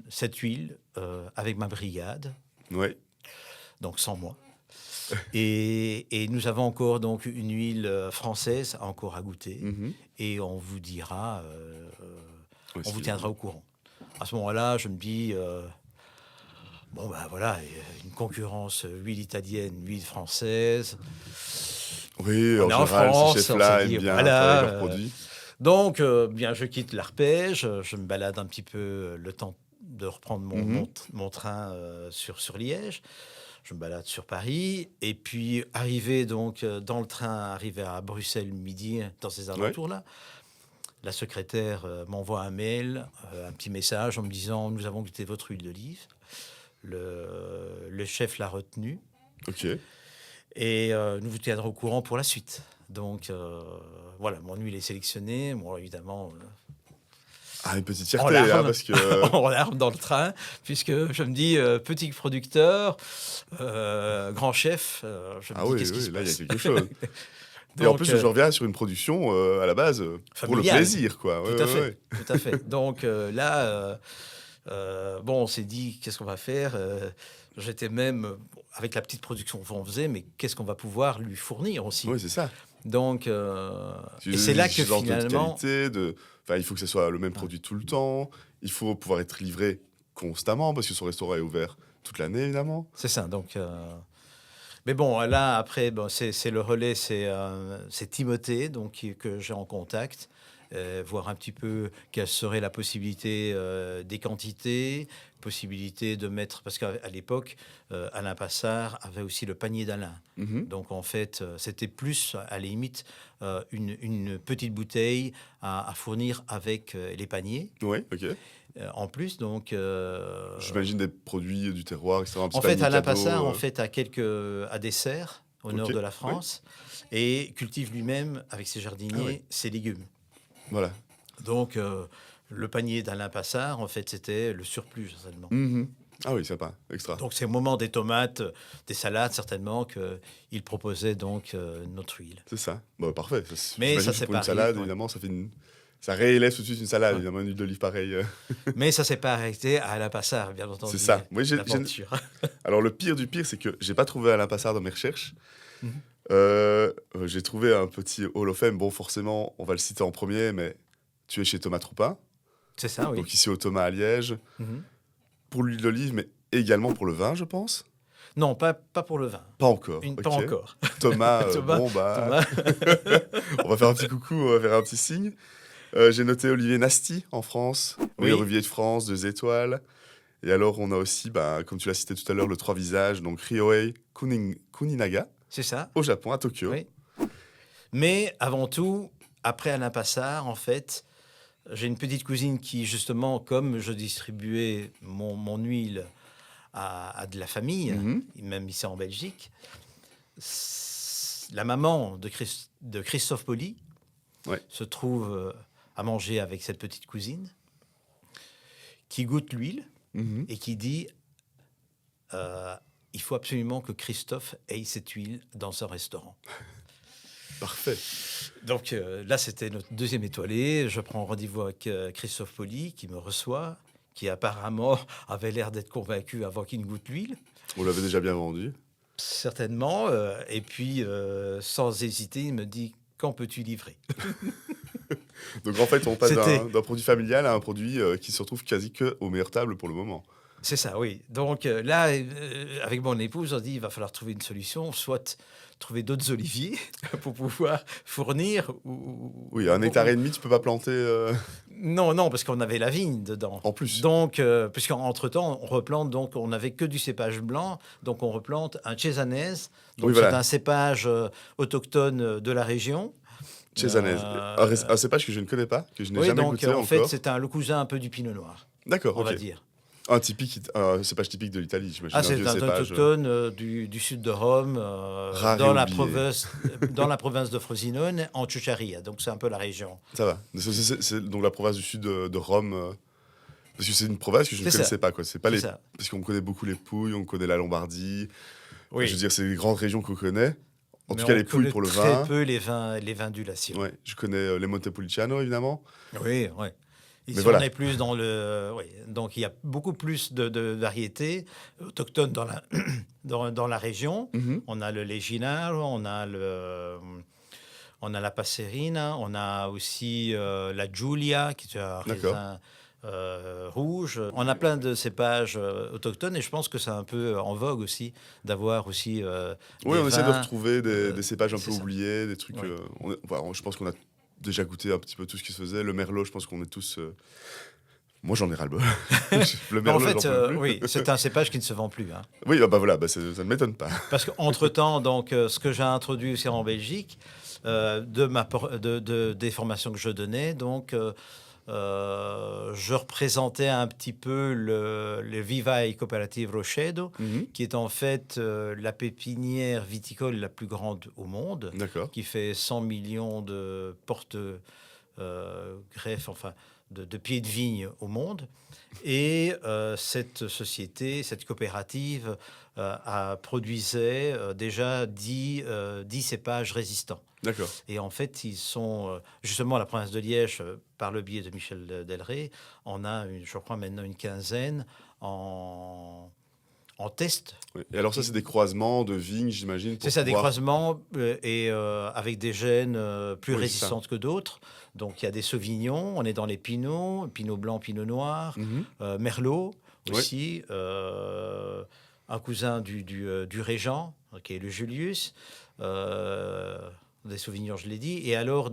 cette huile avec ma brigade, Ouais. donc sans moi. Et nous avons encore donc une huile française encore à goûter. Mhm. Et on vous dira, Ouais, on c'est vous bien. tiendra au courant. À ce moment-là, je me dis, bon ben voilà, une concurrence, huile italienne, huile française. Oui, On en est en général, France, ces on chefs-là s'est dit, aiment bien voilà, travailler leurs produits. Donc, bien, je quitte l'Arpège, je me balade un petit peu le temps de reprendre mon train sur Liège. Je me balade sur Paris. Et puis, arrivé donc dans le train, arrivé à Bruxelles midi, dans ces alentours-là, la secrétaire m'envoie un mail, un petit message en me disant « Nous avons goûté votre huile d'olive. Le chef l'a retenue. Ok. Et nous vous tiendrons au courant pour la suite. » Donc, voilà, mon huile est sélectionnée. Bon, évidemment, Une petite en fierté, larmes, parce que... en larmes dans le train, puisque je me dis, petit producteur, grand chef, je me dis, oui, qu'est-ce qui se là, il y a passe quelque chose. Et en Donc, plus, je reviens sur une production, à la base, pour le familiale. plaisir, quoi. Tout à fait, tout à fait. Donc là, bon, on s'est dit, qu'est-ce qu'on va faire J'étais même, avec la petite production qu'on faisait, mais qu'est-ce qu'on va pouvoir lui fournir aussi Oui, c'est ça. Donc, et c'est là que Exigence finalement... de qualité, il faut que ce soit le même produit tout le temps. Il faut pouvoir être livré constamment, parce que son restaurant est ouvert toute l'année, évidemment. C'est ça, donc... Mais bon, là, après, bon, c'est le relais, c'est Timothée donc, que j'ai en contact, voir un petit peu quelle serait la possibilité des quantités, possibilité de mettre... Parce qu'à l'époque, Alain Passard avait aussi le panier d'Alain. Mhm. Donc, en fait, c'était plus, à la limite, une petite bouteille à fournir avec les paniers. Oui, ok. En plus, donc... J'imagine des produits du terroir, etc. Un petit En fait, panier Alain cadeau, Passard en fait à Dessert, au nord Ok, de la France, et cultive lui-même, avec ses jardiniers, Ah ouais. ses légumes. Voilà. Donc, le panier d'Alain Passard, en fait, c'était le surplus, certainement. Mhm. Ah oui, sympa, extra. Donc, c'est au moment des tomates, des salades, certainement, qu'il proposait donc notre huile. C'est ça. Bon, parfait. Mais J'imagine ça que s'est pour une pas salade, arrêté, ouais. évidemment, ça réélève tout de suite une salade, Ouais. évidemment, une huile d'olive pareille. Mais ça s'est pas arrêté à Alain Passard, bien C'est entendu, ça. Moi, l'aventure. Alors, le pire du pire, c'est que j'ai pas trouvé Alain Passard dans mes recherches. Mhm. J'ai trouvé un petit Hall of Fame. Bon, forcément, on va le citer en premier, mais tu es chez Thomas Troupin, C'est ça, oui. donc ici au Thomas à Liège, Mhm. pour l'huile d'olive, mais également pour le vin, je pense. Non, pas pour le vin. Pas encore. Pas Ok. encore. Thomas, Thomas, bon, bah, Thomas. on va faire un petit coucou, on va faire un petit signe. J'ai noté Olivier Nasty en France, meilleur Oui. olivier de France, 2 étoiles. Et alors, on a aussi, bah, comme tu l'as cité tout à l'heure, le 3 visages, donc Ryohei Kuninaga, C'est ça, au Japon, à Tokyo. oui. Mais avant tout, après Alain Passard, en fait, j'ai une petite cousine qui, justement, comme je distribuais mon huile à de la famille, Mhm. même ici en Belgique, la maman de Christophe Poli Ouais. se trouve à manger avec cette petite cousine qui goûte l'huile Mhm. et qui dit il faut absolument que Christophe ait cette huile dans son restaurant. Parfait. Donc là, c'était notre deuxième étoilé. Je prends rendez-vous avec Christophe Poli qui me reçoit, qui apparemment avait l'air d'être convaincu avant qu'il ne goûte l'huile. On l'avait déjà bien vendu. Certainement. Et puis, sans hésiter, il me dit quand peux-tu livrer? Donc en fait, on passe C'était- d'un produit familial à un produit qui se retrouve quasi que aux meilleures tables pour le moment. C'est ça, oui. Donc là, avec mon épouse, on dit il va falloir trouver une solution, soit trouver d'autres oliviers pour pouvoir fournir. Oui, 1,5 hectare, tu peux pas planter. Non, non, parce qu'on avait la vigne dedans. En plus. Donc, puisqu'entre-temps, on replante, donc on n'avait que du cépage blanc, donc on replante un Chesannaise. Donc Oui, c'est voilà. un cépage autochtone de la région. Chesannaise. Un cépage que je ne connais pas, que je n'ai Oui, jamais donc goûté en fait, encore. c'est le cousin un peu du pinot noir, D'accord, on ok. va dire. Un cépage typique de l'Italie, j'imagine. Ah, Un c'est vieux un cépage. autochtone du sud de Rome, Rare et dans la oublié. dans la province de Frosinone, en Ciociaria. Donc c'est un peu la région. Ça va. C'est donc la province du sud de Rome. Parce que c'est une province que je ne C'est ça. connaissais pas. Quoi. C'est pas C'est les... ça. Parce qu'on connaît beaucoup les Pouilles, on connaît la Lombardie. Oui. Je veux dire, c'est les grandes régions qu'on connaît. En Mais tout cas, on les Pouilles connaît pour le très vin. peu les vins d'ulation. Ouais, je connais les Montepulciano, évidemment. Oui, oui. Ici, Mais voilà. on est plus dans le... Oui. Donc, il y a beaucoup plus de variétés autochtones dans la région. Mhm. On a le Legionnaire, on a la Passerina, on a aussi la Giulia, qui est un D'accord. raisin rouge. On a plein de cépages autochtones et je pense que c'est un peu en vogue aussi d'avoir aussi Oui, des on essaie de vins, retrouver des cépages un peu c'est ça. oubliés, des trucs. Oui. Je pense qu'on a déjà goûté un petit peu tout ce qui se faisait. Le merlot, je pense qu'on est tous. Moi, j'en ai ras-le-bol. Le Mais en merlot, fait, j'en peux plus. oui, c'est un cépage qui ne se vend plus. Hein. Oui, bah voilà, ça ne m'étonne pas. Parce qu'entre-temps, donc, ce que j'ai introduit aussi en Belgique, des formations que je donnais, donc, je représentais un petit peu le Vivae Cooperative Rochedo, Mhm. qui est en fait la pépinière viticole la plus grande au monde, D'accord. qui fait 100 millions de porte-greffes, enfin, de pieds de vigne au monde. Et cette société, cette coopérative, produisait déjà 10 cépages résistants. D'accord. Et en fait, ils sont justement à la province de Liège, par le biais de Michel Delray, on a, je crois maintenant une quinzaine en test. Oui. Et alors, ça, c'est des croisements de vignes, j'imagine. C'est ça, des pouvoir- croisements et avec des gènes plus Oui, c'est résistantes que d'autres. Donc, il y a des sauvignons, on est dans les pinots, pinot blanc, pinot noir, Mhm. merlot Oui. aussi, un cousin du régent, qui est le Julius, des sauvignons, je l'ai dit, et alors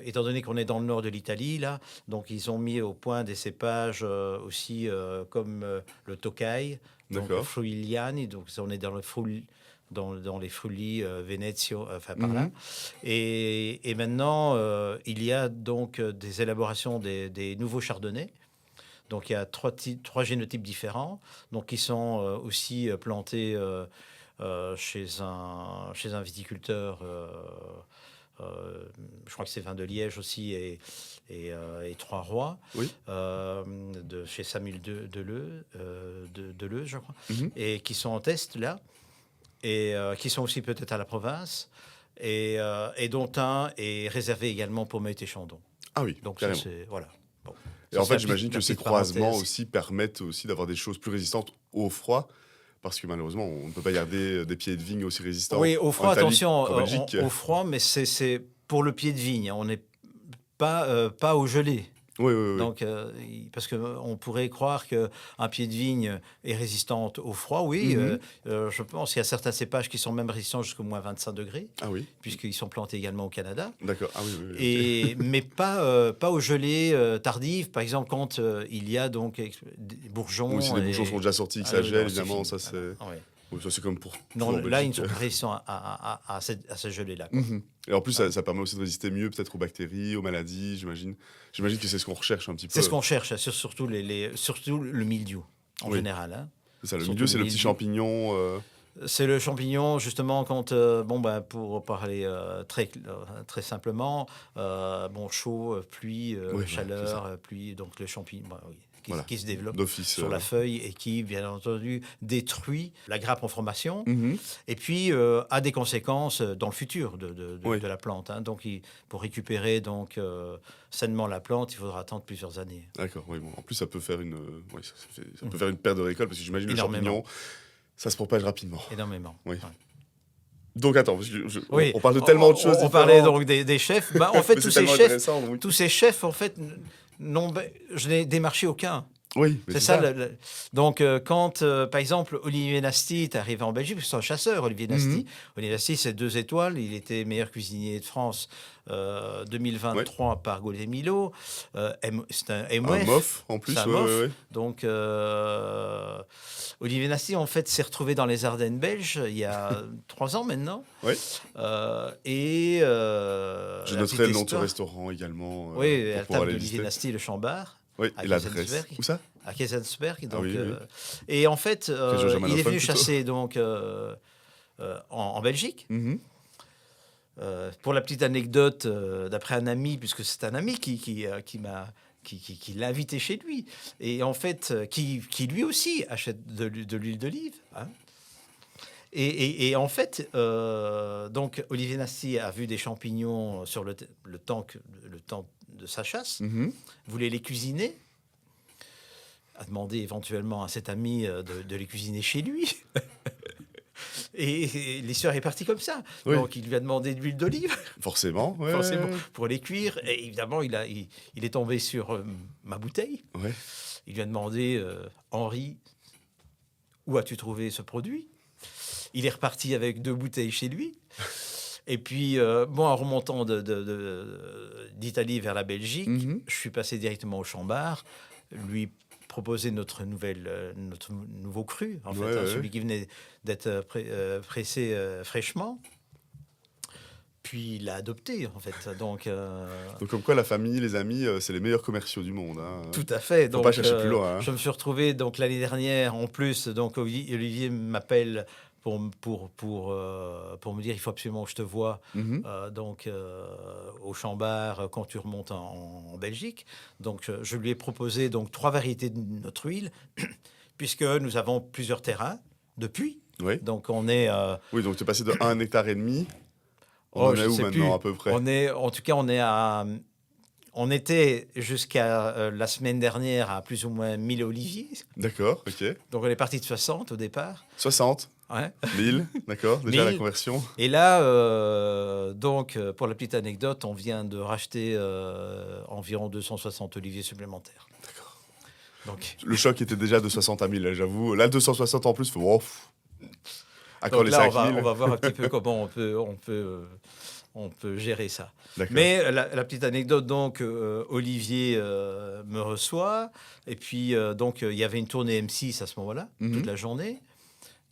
étant donné qu'on est dans le nord de l'Italie, là, donc ils ont mis au point des cépages aussi comme le Tokai, donc D'accord. Fruiliani, donc on est dans les Frulli, Venezio, enfin par là. Mhm. Et maintenant, il y a donc des élaborations des nouveaux chardonnays. Donc il y a trois génotypes différents, donc qui sont aussi plantés chez un viticulteur je crois que c'est vin de Liège aussi, et Trois Rois, Oui. de chez Samuel Deleuze, je crois, Mhm. et qui sont en test là, et qui sont aussi peut-être à la province, et dont un est réservé également pour Meut et Chandon. Ah oui, Donc carrément. ça, c'est... Voilà. Bon. Et Ça, en c'est fait, j'imagine que la ces petite croisements parenthèse. aussi permettent aussi d'avoir des choses plus résistantes au froid, parce que malheureusement, on ne peut pas garder des pieds de vigne aussi résistants Oui, au en froid, Italie attention, qu'en Belgique. au froid, mais c'est pour le pied de vigne. On n'est pas au gelé. Oui, oui, oui. Donc, parce qu'on pourrait croire qu'un pied de vigne est résistant au froid. Oui, Mhm. je pense qu'il y a certains cépages qui sont même résistants jusqu'au moins 25 degrés, Ah oui, puisqu'ils sont plantés également au Canada. d'accord. Ah oui, oui, oui, ok. Mais pas au gelée tardive. Par exemple, quand il y a donc des bourgeons. Oui, si les bourgeons sont déjà sortis, que ça oui, gèle, non, c'est évidemment, fini. ça c'est... Ah, ouais. Oui, ça c'est comme pour tout Non, en là, ils ne Belgique. sont pas résistants à cette gelée-là, quoi. Mhm. Et en plus, ça permet aussi de résister mieux peut-être aux bactéries, aux maladies, j'imagine. J'imagine que c'est ce qu'on recherche un petit peu. C'est ce qu'on cherche, surtout, surtout le mildiou, en Oui. général. Hein. C'est ça, le Surtout milieu, c'est le petit mildiou. champignon. C'est le champignon, justement, quand, pour parler très simplement, chaud, pluie, Oui, voilà, c'est chaleur, pluie, donc le champignon, oui, Voilà. qui se développe D'office. sur la feuille et qui, bien entendu, détruit la grappe en formation Mhm. et puis a des conséquences dans le futur Oui. de la plante. Hein. Donc, pour récupérer donc, sainement la plante, il faudra attendre plusieurs années. D'accord, oui. Bon. En plus, ça peut faire ça peut faire une perte de récolte, parce que j'imagine le Énormément. champignon, ça se propage rapidement. Énormément. Oui. Ouais. Donc attends, parce que Oui, on parle de tellement de choses on parlait différentes. donc des chefs. Bah, en fait, Mais c'est tellement intéressant. Donc... tous ces chefs, en fait, je n'ai démarché aucun. Oui, mais C'est ça. Donc, quand, par exemple, Olivier Nasty est arrivé en Belgique, parce que c'est un chasseur, Olivier Nasty. Mhm. Olivier Nasty, c'est 2 étoiles. Il était meilleur cuisinier de France 2023 par Gaultier Millau. C'est un Un MOF. MOF, en plus. C'est un Ouais, MOF. ouais, ouais. Donc, Olivier Nasty, en fait, s'est retrouvé dans les Ardennes belges il y a 3 ans maintenant. Oui. Je La noterai petite le nom de ce histoire. restaurant également. Oui, pour à la pouvoir table aller d'Olivier visiter. Nasty, le Chambard. Oui, à et l'adresse. Kesselsberg. Où ça? À Kesselsberg. Donc, oui, oui. Et en fait, Région il est germanophone, venu plutôt. chasser donc, en Belgique. Mhm. Pour la petite anecdote, d'après un ami, puisque c'est un ami qui l'a invité chez lui, et en fait, qui lui aussi achète de l'huile d'olive. Hein. Et en fait, donc Olivier Nasty a vu des champignons sur le temps de sa chasse, Mhm. voulait les cuisiner, a demandé éventuellement à cet ami de les cuisiner chez lui. Et l'histoire est partie comme ça. Oui. Donc, il lui a demandé de l'huile d'olive, Forcément. Ouais, forcément, ouais, pour les cuire. Et évidemment, il est tombé sur ma bouteille. ouais. Il lui a demandé, Henri, où as-tu trouvé ce produit? Il est reparti avec 2 bouteilles chez lui. Et puis, en remontant d'Italie vers la Belgique, Mhm. je suis passé directement au Chambard, lui proposer notre nouveau cru, en fait, Ouais, ouais. celui qui venait d'être pressé fraîchement. Puis il l'a adopté, en fait. Donc, Donc comme quoi la famille, les amis, c'est les meilleurs commerciaux du monde. Hein. tout à fait. Faut Donc, pas chercher plus loin. Hein. je me suis retrouvé donc l'année dernière, en plus. Donc Olivier m'appelle pour me dire il faut absolument que je te voie Mhm. au Chambard quand tu remontes en Belgique. Donc je lui ai proposé donc 3 variétés de notre huile, puisque nous avons plusieurs terrains depuis. Oui. Donc on est Oui, donc tu es passé de 1 hectare et demi. On oh, en est je où sais maintenant plus. à peu près? En tout cas, on était jusqu'à la semaine dernière à plus ou moins 1000 oliviers. D'accord, ok. Donc on est parti de 60 au départ. 60, Ouais. 1000, d'accord. Déjà la 1000. conversion. Et là, pour la petite anecdote, on vient de racheter environ 260 oliviers supplémentaires. D'accord. Donc, Le choc était déjà de 60 à 1000, là, j'avoue. Là, 260 en plus, faut... Oh, accord les là, 5000. on va voir un petit peu comment on peut gérer ça. D'accord. Mais la petite anecdote, donc, Olivier me reçoit. Et puis, il y avait une tournée M6 à ce moment-là, Mhm. toute la journée.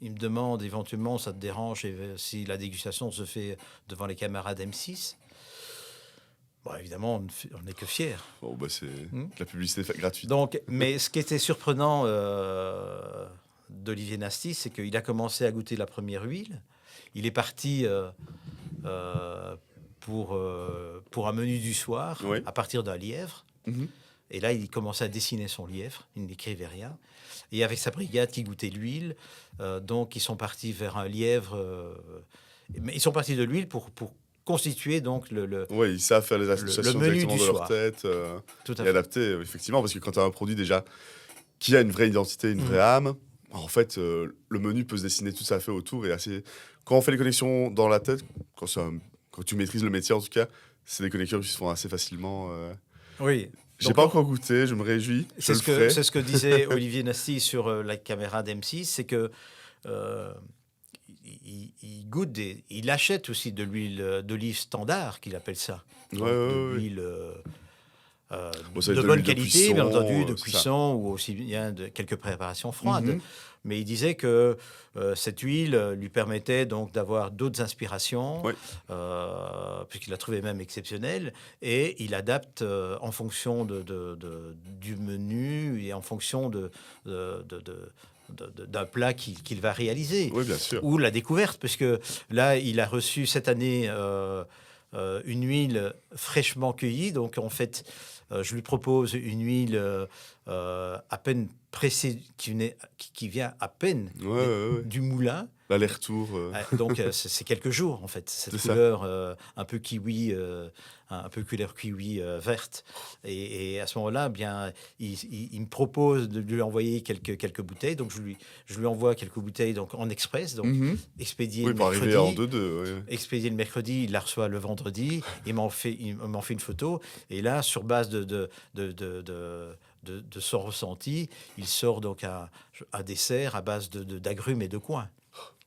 Il me demande éventuellement, ça te dérange, si la dégustation se fait devant les camarades M6. Bon, évidemment, on n'est que fiers. Bon, bah, c'est Hmm. de la publicité gratuite. Donc, mais ce qui était surprenant d'Olivier Nasty, c'est qu'il a commencé à goûter la première huile. Il est parti pour un menu du soir Oui. à partir d'un lièvre. Mhm. Et là, il commençait à dessiner son lièvre. Il n'écrivait rien. Et avec sa brigade qui goûtait l'huile, donc ils sont partis vers un lièvre. Mais ils sont partis de l'huile pour constituer donc Ouais, ils savent faire les le associations menu directement du de leur soir. tête Tout à et fait. adapter, effectivement, parce que quand tu as un produit déjà qui a une vraie identité, une vraie âme, en fait, le menu peut se dessiner tout à fait autour et assez. Quand on fait les connexions dans la tête, quand tu maîtrises le métier en tout cas, c'est des connexions qui se font assez facilement. Oui. J'ai Donc, pas encore goûté, je me réjouis, je c'est le ce que ferai. c'est ce que disait Olivier Nasty sur la caméra d'M6, c'est que euh, il goûte il achète aussi de l'huile d'olive standard, qu'il appelle ça. Ouais, Donc, ouais, de ouais. l'huile Bon, ça va de être de bonne l'huile de qualité, bien entendu, cuisson, de c'est ça. cuisson ou aussi bien de quelques préparations froides. Mhm. Mais il disait que cette huile lui permettait donc d'avoir d'autres inspirations, Oui. puisqu'il la trouvait même exceptionnelle, et il adapte en fonction du menu et en fonction d'un plat qu'il va réaliser. Oui, bien sûr. Ou la découverte, parce que là, il a reçu cette année une huile fraîchement cueillie. Donc, en fait, je lui propose une huile à peine pressée, qui vient à peine Ouais, ouais, ouais. du moulin. L'aller-retour. Donc, c'est quelques jours, en fait, cette C'est ça. couleur un peu kiwi, un peu couleur kiwi verte. Et à ce moment-là, bien, il me propose de lui envoyer quelques bouteilles. Donc, je lui envoie quelques bouteilles donc, en express, donc Mhm. expédiées Oui, le pour arriver en mercredi. 2-2. Ouais. Expédié le mercredi, il la reçoit le vendredi, il m'en fait une photo. Et là, sur base de son ressenti, il sort donc un dessert à base d'agrumes et de coin.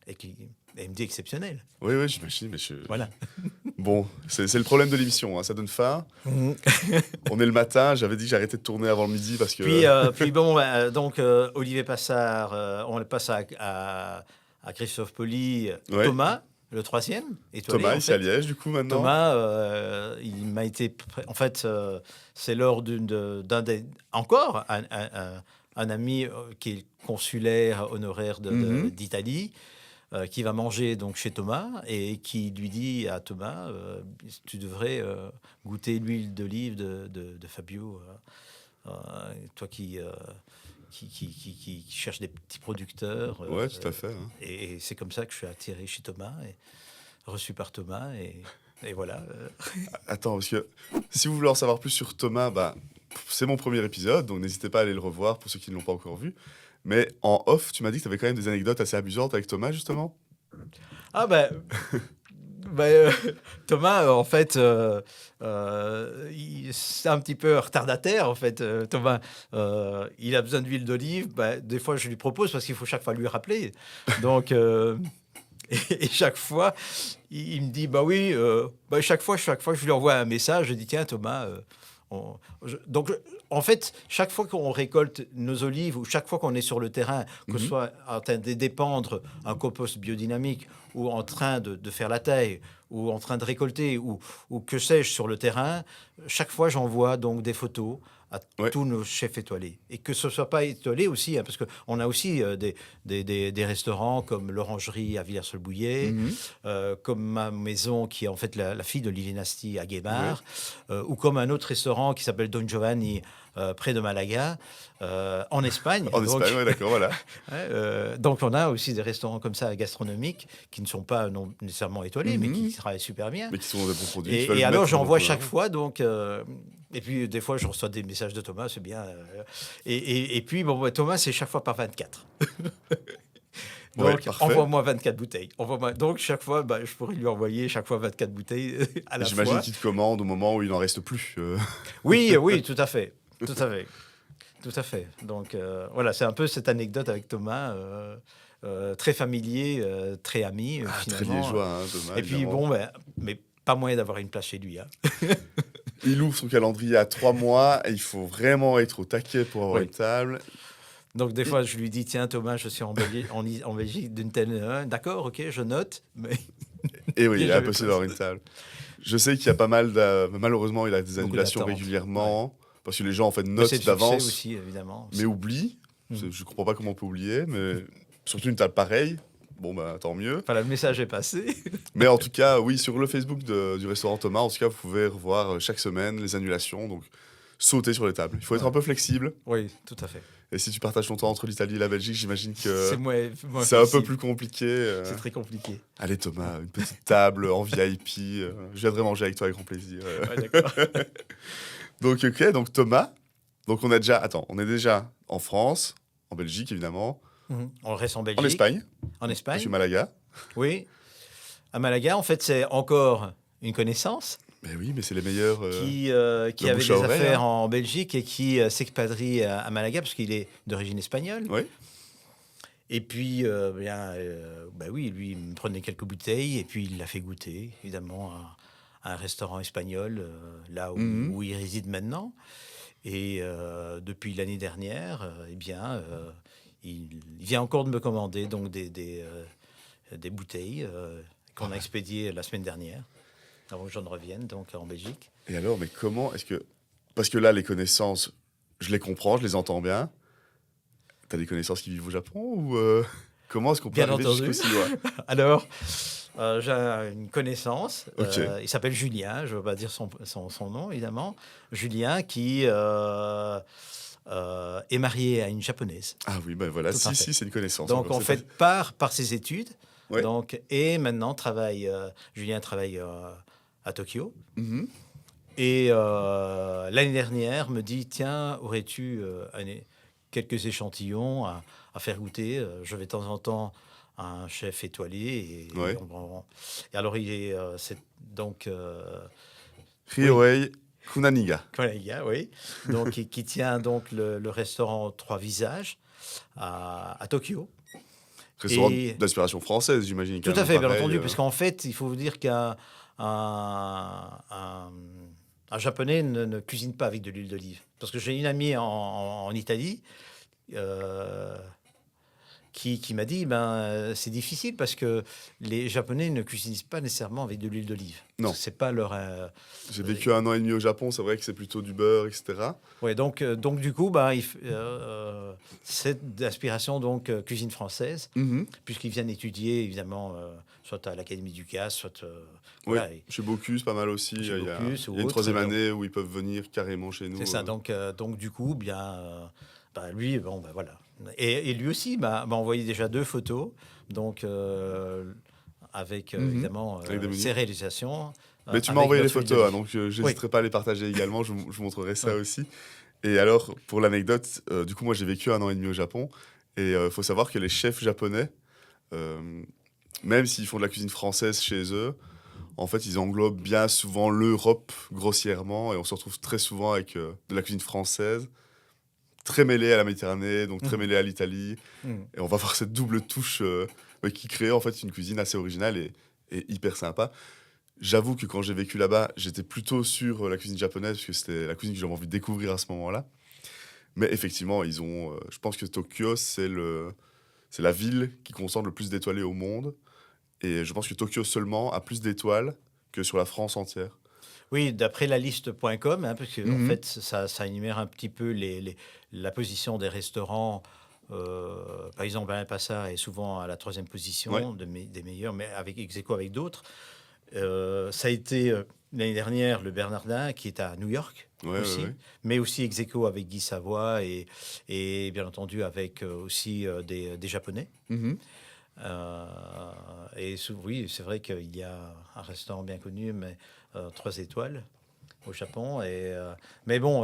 Et il me dit exceptionnel. Oui, oui, j'imagine, mais Voilà. Bon, c'est le problème de l'émission, hein, ça donne faim. On est le matin, j'avais dit que j'arrêtais de tourner avant le midi parce que... Puis bon, donc Olivier Passard, on le passe à Christophe Poli, Ouais. Thomas, le troisième, étoilé Thomas, en ici à fait. Liège, du coup, maintenant. Thomas, il m'a été... En fait, c'est lors d'un des... Encore un ami qui est consulaire honoraire Mhm. d'Italie, qui va manger donc chez Thomas et qui lui dit à Thomas, tu devrais goûter l'huile d'olive de Fabio, toi qui cherche des petits producteurs. Ouais, tout à fait. Hein. Et c'est comme ça que je suis atterré chez Thomas, et reçu par Thomas, et voilà. Attends, parce que si vous voulez en savoir plus sur Thomas, bah, c'est mon premier épisode, donc n'hésitez pas à aller le revoir pour ceux qui ne l'ont pas encore vu. Mais en off, tu m'as dit que tu avais quand même des anecdotes assez amusantes avec Thomas, justement. Ah ben... Thomas, en fait, c'est un petit peu retardataire, en fait. Thomas, il a besoin d'huile d'olive. Des fois, je lui propose parce qu'il faut chaque fois lui rappeler. Donc, et chaque fois, il me dit, bah oui, chaque fois, je lui envoie un message. Je dis, tiens, Thomas. En fait, chaque fois qu'on récolte nos olives ou chaque fois qu'on est sur le terrain, que ce Mhm. soit en train de dépendre un compost biodynamique ou en train de faire la taille ou en train de récolter ou que sais-je sur le terrain, chaque fois j'envoie donc des photos à Ouais. tous nos chefs étoilés. Et que ce ne soit pas étoilé aussi, hein, parce qu'on a aussi des restaurants comme l'Orangerie à Villers-sur-le-Bouillet, Mhm. comme ma maison qui est en fait la fille de Lily Nasty à Guébard, ou comme un autre restaurant qui s'appelle Don Giovanni près de Malaga, en Espagne. En Donc, Espagne, ouais, d'accord, voilà. donc on a aussi des restaurants comme ça gastronomiques qui ne sont pas non nécessairement étoilés, mais qui travaillent super bien. Mais qui sont des bons produits. qui Et, veulent et alors mettre j'envoie beaucoup en chaque avant. fois, donc et puis des fois je reçois des messages de Thomas, c'est bien. Et puis bon, Thomas c'est chaque fois par 24. Ouais, Donc parfait. envoie-moi 24 bouteilles. Donc chaque fois, je pourrais lui envoyer chaque fois 24 bouteilles à la J'imagine fois. qu'il te commande au moment où il n'en reste plus. Oui, oui, tout à fait, tout à fait, tout à fait. Donc voilà, c'est un peu cette anecdote avec Thomas. Très familier, très ami, Très finalement. liégeois, hein, Thomas, Et puis évidemment. bon, mais pas moyen d'avoir une place chez lui. Hein. Il ouvre son calendrier à 3 mois et il faut vraiment être au taquet pour avoir Oui. une table. Donc des fois, je lui dis, tiens Thomas, je suis en Belgique, en Belgique d'une telle... D'accord, ok, je note. Mais Et oui, il est J'avais impossible pas d'avoir une table. Je sais qu'il y a pas mal malheureusement, il a des Beaucoup annulations d'attentes, régulièrement. Parce que les gens, en fait, c'est le notent succès d'avance, aussi, évidemment. mais oublient. Mhm. Je comprends pas comment on peut oublier, mais surtout une table pareille. Bon, bah, tant mieux. Enfin, le message est passé. Mais en tout cas, oui, sur le Facebook du restaurant Thomas, en tout cas, vous pouvez revoir chaque semaine les annulations. Donc, sauter sur les tables. Il faut être Ouais. un peu flexible. Oui, tout à fait. Et si tu partages ton temps entre l'Italie et la Belgique, j'imagine que C'est moins c'est un peu flexible. plus compliqué. C'est très compliqué. Allez, Thomas, une petite table en VIP. Je viendrai manger avec toi avec grand plaisir. Ouais, d'accord. Donc, ok, donc Thomas. Donc, on est déjà en France, en Belgique, évidemment, On reste en en Belgique. Espagne, En Espagne. Monsieur Malaga. Oui. À Malaga, en fait, c'est encore une connaissance Mais oui, mais c'est les meilleurs. qui le avait bouche des à oreille, affaires hein. en Belgique et qui s'expatrie à Malaga parce qu'il est d'origine espagnole. Oui. Et puis, bah oui, lui, il me prenait quelques bouteilles et puis il l'a fait goûter, évidemment, à un restaurant espagnol, là où il réside maintenant. Et depuis l'année dernière, il vient encore de me commander donc des bouteilles qu'on a expédiées la semaine dernière, avant que j'en revienne, donc en Belgique. Et alors, mais comment est-ce que. Parce que là, les connaissances, je les comprends, je les entends bien. T'as des connaissances qui vivent au Japon ou comment est-ce qu'on peut Bien arriver entendu. jusqu'aussi loin? Alors, j'ai une connaissance, Ok. il s'appelle Julien, je ne veux pas dire son nom, évidemment. Julien qui est marié à une japonaise. Ah oui, ben voilà, Tout à fait. si, c'est une connaissance. Donc, encore, en c'était- fait, par ses études. Ouais. Donc, et maintenant, Julien travaille à Tokyo. Mhm. Et l'année dernière, me dit, tiens, aurais-tu quelques échantillons à faire goûter? Je vais de temps en temps à un chef étoilé. Et, Ouais. et alors, il est c'est donc Ryohei Kunaniga. Konaga, oui. Donc, qui tient donc le restaurant Trois Visages à Tokyo. Restaurant Et- d'inspiration française, j'imagine. Tout à carrément fait, bien pareil, entendu, parce qu'en fait, il faut vous dire qu'un un Japonais ne cuisine pas avec de l'huile d'olive. Parce que j'ai une amie en Italie euh, qui m'a dit, c'est difficile parce que les Japonais ne cuisinent pas nécessairement avec de l'huile d'olive. Non. Parce que c'est pas leur... J'ai vécu 1 an et demi au Japon, c'est vrai que c'est plutôt du beurre, etc. Ouais, donc du coup, c'est d'inspiration donc cuisine française, Mhm. puisqu'ils viennent étudier évidemment soit à l'Académie du CAS, soit Oui, voilà, et chez Bocuse, pas mal aussi. Chez Il y a, Bocuse ou il y a une autre, 3e donc. année où ils peuvent venir carrément chez nous. c'est ça. Donc du coup, lui, voilà. Et lui aussi m'a envoyé déjà 2 photos, donc avec évidemment Avec des menus. ses réalisations. Mais tu m'as avec envoyé les notre huile photos, hein, d'olive. donc je n'hésiterai pas à les partager également. Je vous montrerai ça Ouais. aussi. Et alors, pour l'anecdote, du coup, moi j'ai vécu 1 an et demi au Japon. Et il faut savoir que les chefs japonais, même s'ils font de la cuisine française chez eux, en fait, ils englobent bien souvent l'Europe grossièrement. Et on se retrouve très souvent avec de la cuisine française, très mêlée à la Méditerranée, donc très mêlée à l'Italie. Mm. Et on va voir cette double touche qui crée en fait une cuisine assez originale et hyper sympa. J'avoue que quand j'ai vécu là-bas, j'étais plutôt sur la cuisine japonaise, parce que c'était la cuisine que j'avais envie de découvrir à ce moment-là. Mais effectivement, ils ont. Je pense que Tokyo, c'est la ville qui concentre le plus d'étoilés au monde. Et je pense que Tokyo seulement a plus d'étoiles que sur la France entière. Oui, d'après la liste.com, parce que en Mhm. fait, ça énumère un petit peu la position des restaurants. Par exemple, Alain Passard est souvent à la 3e position Ouais. des meilleurs, mais avec ex aequo avec d'autres. Ça a été l'année dernière le Bernardin qui est à New York Ouais, aussi, ouais, ouais. mais aussi ex aequo avec Guy Savoy et bien entendu avec aussi des Japonais. Mhm. Oui, c'est vrai qu'il y a un restaurant bien connu, mais 3 étoiles au Japon. Mais bon,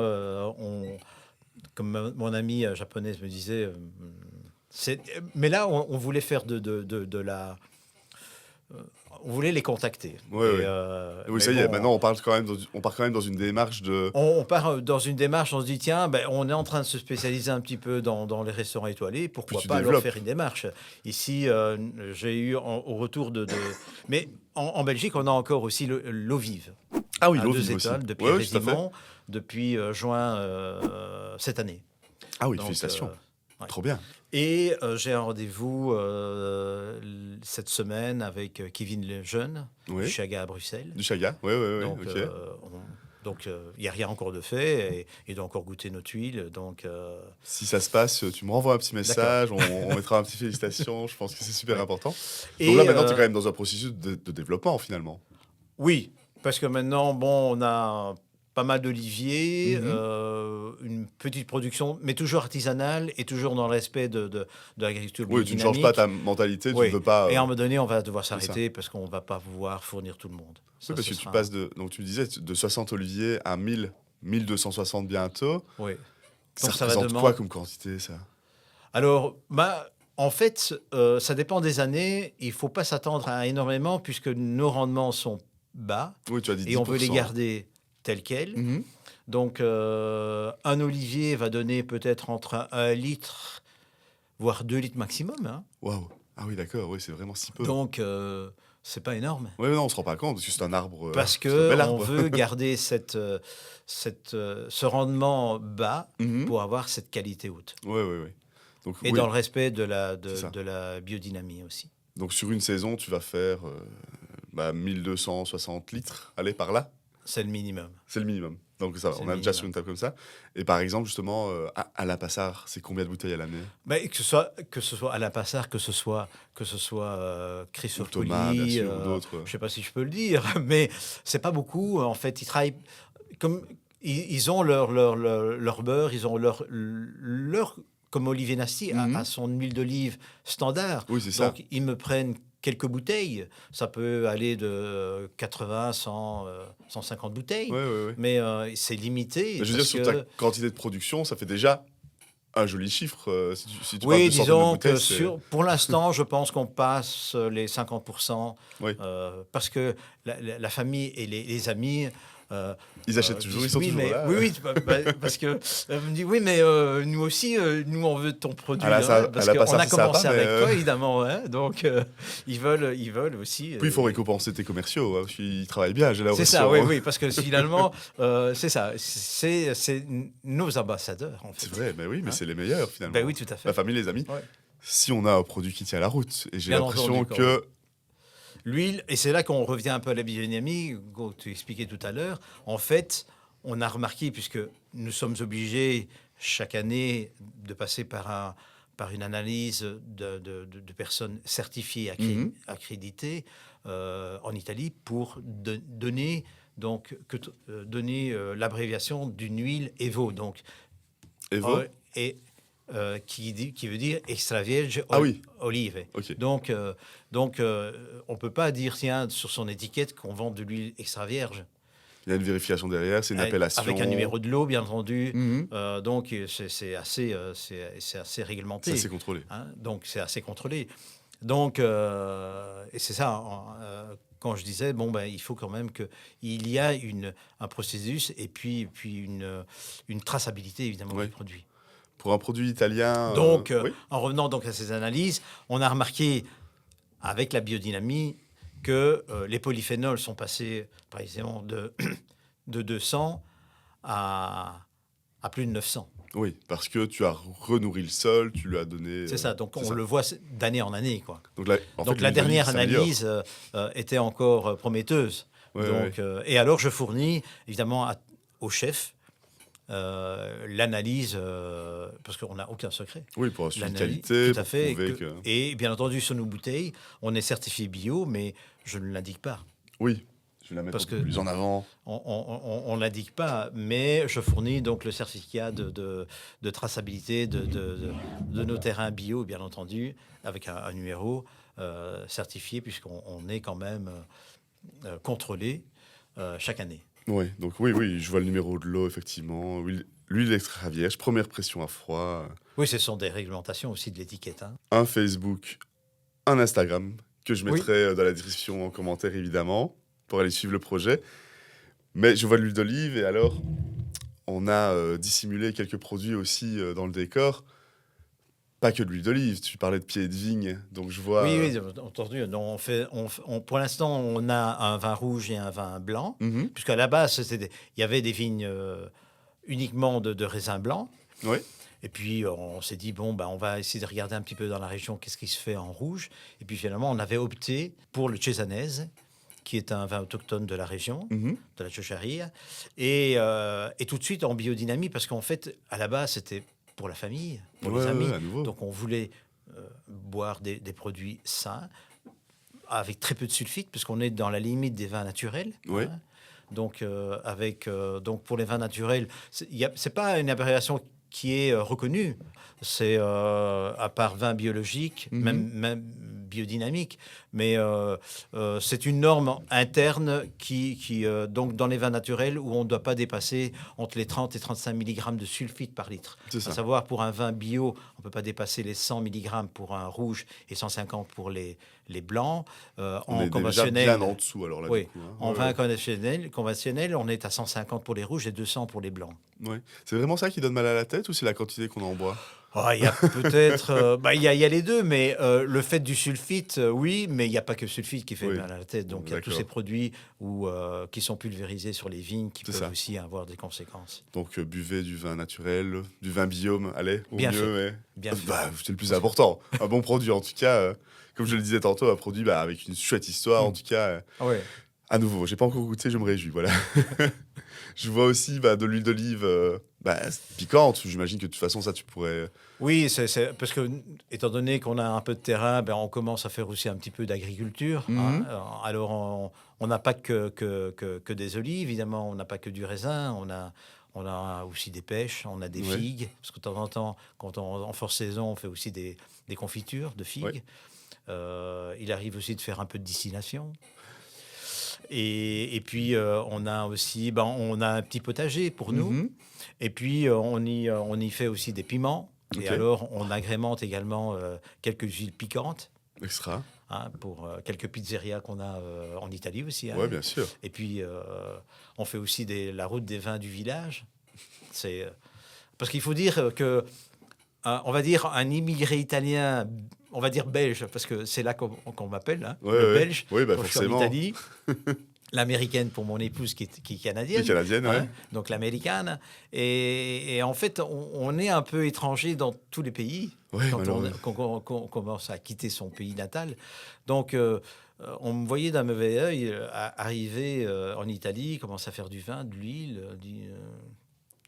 comme mon amie japonaise me disait, mais là, on voulait faire de la... on voulait les contacter. Ouais, ouais. Oui, Mais ça y est, bon, maintenant on part quand même dans une démarche de. on part dans une démarche, on se dit, tiens, on est en train de se spécialiser un petit peu dans les restaurants étoilés, pourquoi Puis tu pas alors développes. faire une démarche. Ici, j'ai eu au retour Mais en Belgique, on a encore aussi l'eau vive. Ah oui, À l'eau 2 vive aussi. étoiles depuis Ouais, ouais, tout à fait. Résimont, depuis juin cette année. Ah oui, Donc, félicitations. ouais. Trop bien. Et j'ai un rendez-vous cette semaine avec Kevin Lejeune, Oui. du Chaga à Bruxelles. Du Chaga. Ouais, ouais, ouais. Donc, Ok. Donc, il n'y a rien encore de fait et il doit encore goûter notre huile. Donc, Si ça se passe, tu me renvoies un petit d'accord. message, on mettra un petit félicitations, je pense que c'est super Ouais. important. Donc Et là, maintenant, tu es quand même dans un processus de développement, finalement. oui, parce que maintenant, bon, on a pas mal d'oliviers, Mhm. une petite production, mais toujours artisanale et toujours dans le respect de l'agriculture Oui, tu ne changes pas biodynamique. ta mentalité, tu ne Oui, veux pas... et à un moment donné, on va devoir c'est ça. s'arrêter parce qu'on ne va pas pouvoir fournir tout le monde. Oui, Ça, parce ce que tu sera... passes de... Donc tu disais, de 60 oliviers à 1260 bientôt. Oui. Ça Donc, ça va représente quoi demander... comme quantité, ça? Alors, en fait, ça dépend des années. Il ne faut pas s'attendre à énormément puisque nos rendements sont bas Oui, tu as dit et on veut les 10%. garder tels quels. Mhm. Donc, un olivier va donner peut-être entre 1 litre, voire 2 litres maximum, hein. Waouh. Ah oui, d'accord, oui, c'est vraiment si peu. Donc, c'est pas énorme. Oui, non, on se rend pas compte, parce que c'est un arbre, Parce c'est un que bel on arbre. veut garder ce rendement bas Mhm. pour avoir cette qualité haute. Oui, oui, oui. Donc, Et oui, dans le respect c'est ça. de la biodynamie aussi. Donc, sur une saison, tu vas faire 1260 litres. Allez, par là. C'est le minimum. C'est le minimum. Donc, ça va, C'est on le a déjà sur minimum. une table comme ça. Et par exemple, justement, à la Passard, c'est combien de bouteilles à l'année? Mais que ce soit Alain Passard, que ce soit Ou Christophe Thomas, bien Colli, sûr, ou d'autres. je ne sais pas si je peux le dire, mais c'est pas beaucoup. En fait, ils travaillent comme ils ont leur beurre, ils ont leur comme Olivier Nasty Mhm. a son huile d'olive standard. Oui, c'est ça. Donc ils me prennent quelques bouteilles. Ça peut aller de 80, 100, 150 bouteilles, Oui, oui, oui. mais c'est limité Mais je veux dire, parce sur ta que quantité de production, ça fait déjà un joli chiffre. Si tu parles oui, de centaines de disons bouteilles, que c'est... pour l'instant, je pense qu'on passe les 50%, Oui. parce que la famille et les amis Ils achètent toujours, disent ils sont oui, toujours mais là. oui, parce que me dit oui, mais nous aussi, nous on veut ton produit, hein, Elle parce a pas qu'on ça, a c'est sympa, commencé mais avec toi évidemment, hein, donc ils veulent aussi. puis il faut récompenser tes commerciaux. Parce qu'ils travaillent bien, j'ai C'est l'impression. ça, oui, oui, parce que finalement, c'est ça, c'est nos ambassadeurs en C'est fait. vrai, mais oui, mais Hein. c'est les meilleurs finalement. Ben oui, tout à La fait. famille, les amis. Ouais. Si on a un produit qui tient la route, et j'ai Bien l'impression entendu, que... l'huile, et c'est là qu'on revient un peu à la biodynamie, que tu expliquais tout à l'heure. En fait, on a remarqué, puisque nous sommes obligés chaque année de passer par une analyse de personnes certifiées, Mhm. accréditées en Italie pour donner, donner l'abréviation d'une huile EVO. Donc, Evo. et, qui veut dire extra vierge Ah oui, olive. ok. Donc, on ne peut pas dire, tiens, sur son étiquette qu'on vend de l'huile extra vierge. Il y a une vérification derrière, c'est une appellation. Avec un numéro de lot, bien entendu. Mhm. Donc, c'est assez réglementé. Ça, c'est contrôlé. Hein, donc, c'est assez contrôlé. Donc, et c'est ça, quand je disais, bon, ben, il faut quand même qu'il y a un processus et puis une traçabilité, évidemment, Ouais. du produit. Pour un produit italien... Donc, oui. en revenant donc à ces analyses, on a remarqué avec la biodynamie que les polyphénols sont passés, par exemple, de 200 à plus de 900. Oui, parce que tu as renourri le sol, tu lui as donné... C'est ça, donc c'est on ça. le voit d'année en année, quoi. Donc, là, en Donc fait, la l'huile d'olive dernière s'améliore. analyse était encore prometteuse. Ouais, Donc, ouais. et alors je fournis évidemment au chef l'analyse, parce qu'on n'a aucun secret. Oui, pour un suivi de L'analyse, qualité, tout à pour fait. prouver que... Et bien entendu, sur nos bouteilles, on est certifié bio, mais je ne l'indique pas. Oui, je vais la mettre Parce un peu que- plus en avant. On ne l'indique pas, mais je fournis donc le certificat de traçabilité de nos terrains bio, bien entendu, avec un numéro certifié, puisqu'on est quand même contrôlé chaque année. Oui, donc oui, je vois le numéro de l'eau, effectivement. L'huile extra vierge, première pression à froid. Oui, ce sont des réglementations aussi de l'étiquette. Hein. Un Facebook, un Instagram, que je Oui. mettrai dans la description en commentaire, évidemment, pour aller suivre le projet. Mais je vois de l'huile d'olive, et alors, on a dissimulé quelques produits aussi dans le décor. Pas que de l'huile d'olive, tu parlais de pieds de vigne, donc je vois... Oui, entendu. Donc, pour l'instant, on a un vin rouge et un vin blanc, Mhm. puisqu'à la base, il y avait des vignes uniquement de raisins blancs. Oui, Et puis, on s'est dit, bon, on va essayer de regarder un petit peu dans la région qu'est-ce qui se fait en rouge. Et puis, finalement, on avait opté pour le Cesanese, qui est un vin autochtone de la région, Mhm. de la Chocharia, et tout de suite en biodynamie, parce qu'en fait, à la base, c'était pour la famille, pour Ouais, les amis. à nouveau. Donc, on voulait boire des produits sains, avec très peu de sulfite, puisqu'on est dans la limite des vins naturels. Oui. Hein. Donc, donc, pour les vins naturels, c'est pas une appellation qui est reconnue. C'est à part vin biologique, Mhm. même biodynamique, mais c'est une norme interne donc dans les vins naturels où on ne doit pas dépasser entre les 30 et 35 mg de sulfite par litre. C'est À ça. savoir, pour un vin bio, on ne peut pas dépasser les 100 mg pour un rouge et 150 pour les blancs. On En est déjà bien conventionnel, en dessous, alors là, du oui, coup. Hein. en vin conventionnel, on est à 150 pour les rouges et 200 pour les blancs. Ouais. C'est vraiment ça qui donne mal à la tête ou c'est la quantité qu'on en boit? Ah, il y a peut-être, il y a les deux, mais le fait du sulfite, oui, mais il n'y a pas que le sulfite qui fait Oui. mal à la tête. Donc il y a tous D'accord. ces produits qui sont pulvérisés sur les vignes qui C'est peuvent ça. aussi avoir des conséquences. Donc buvez du vin naturel, du vin biome, allez, au Bien mieux. fait. Mais... Bien fait. Bah, c'est le plus important. Un bon produit, en tout cas, comme je le disais tantôt, un produit avec une chouette histoire, en tout cas. Ouais. À nouveau, j'ai pas encore goûté, je me réjouis, voilà. Je vois aussi de l'huile d'olive piquante. J'imagine que de toute façon, ça, tu pourrais. Oui, parce que, étant donné qu'on a un peu de terrain, on commence à faire aussi un petit peu d'agriculture. Hein. Mhm. Alors, on n'a pas que des olives, évidemment, on n'a pas que du raisin, on a aussi des pêches, on a des Ouais. figues, parce que de temps en temps, en forte saison, on fait aussi des confitures de figues. Ouais. Il arrive aussi de faire un peu de distillation. Et puis, on a aussi on a un petit potager pour nous. Mhm. Et puis, on y fait aussi des piments. Ok. Et alors, on agrémente également quelques huiles piquantes, Extra. hein, pour quelques pizzerias qu'on a en Italie aussi. Hein. Ouais, bien sûr. Et puis, on fait aussi la route des vins du village. Parce qu'il faut dire que, on va dire, un immigré italien, on va dire belge, parce que c'est là qu'on m'appelle, hein, Ouais, le ouais. belge, Oui, quand je suis en forcément. Italie. L'américaine pour mon épouse qui est Les canadienne. canadiennes, Hein, ouais. donc l'américaine. Et en fait, on est un peu étranger dans tous les pays Ouais, quand malheureusement. qu'on commence à quitter son pays natal. Donc, on me voyait d'un mauvais œil arriver en Italie, commencer à faire du vin, de l'huile.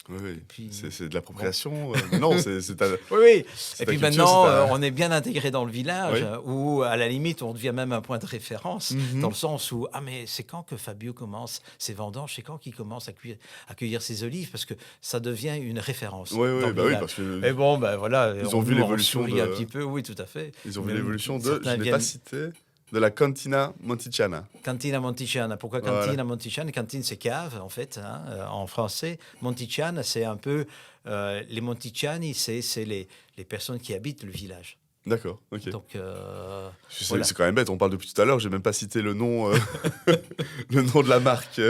Oui, oui. puis, C'est de l'appropriation. Non, c'est Oui, oui. Et ta puis culture, maintenant, c'est ta... on est bien intégré dans le village, Oui. où à la limite, on devient même un point de référence, Mhm. dans le sens où, ah mais c'est quand que Fabio commence ses vendanges, c'est quand qu'il commence à cueillir ses olives, parce que ça devient une référence Ouais, dans ouais, le bah oui, village. parce que Et bon, ben voilà, ils ont vu nous, on l'évolution sourit un de... petit peu, oui, tout à fait. Ils ont vu Même l'évolution de, je certains ne l'ai pas viennent- cité, de la Cantina Monticiana. Cantina Monticiana. Pourquoi Voilà. Cantina Monticiana? Cantine, c'est cave, en fait, hein, en français. Monticiana, c'est un peu... les Monticiani, c'est les personnes qui habitent le village. D'accord, ok. Donc, C'est voilà. quand même bête, on parle depuis tout à l'heure, j'ai même pas cité le nom, le nom de la marque.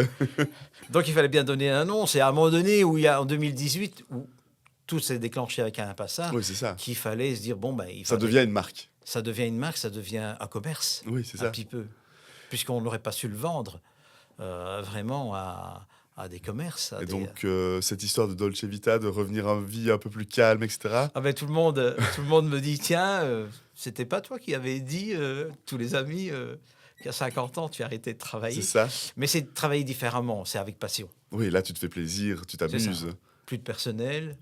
Donc, il fallait bien donner un nom. C'est à un moment donné, en 2018, où tout s'est déclenché avec un Impassa, Oui, c'est ça. qu'il fallait se dire, Ça devient une marque. ça devient une marque, ça devient un commerce, Oui, c'est un ça. petit peu. Puisqu'on n'aurait pas su le vendre vraiment à des commerces. Et donc, cette histoire de Dolce Vita, de revenir à une vie un peu plus calme, etc. Ah ben, tout le monde me dit, tiens, c'était pas toi qui avais dit, tous les amis, qu'à 50 ans, tu arrêtais de C'est travailler. ça. Mais c'est de travailler différemment, c'est avec passion. Oui, là, tu te fais plaisir, tu C'est t'amuses. ça. Plus de personnel,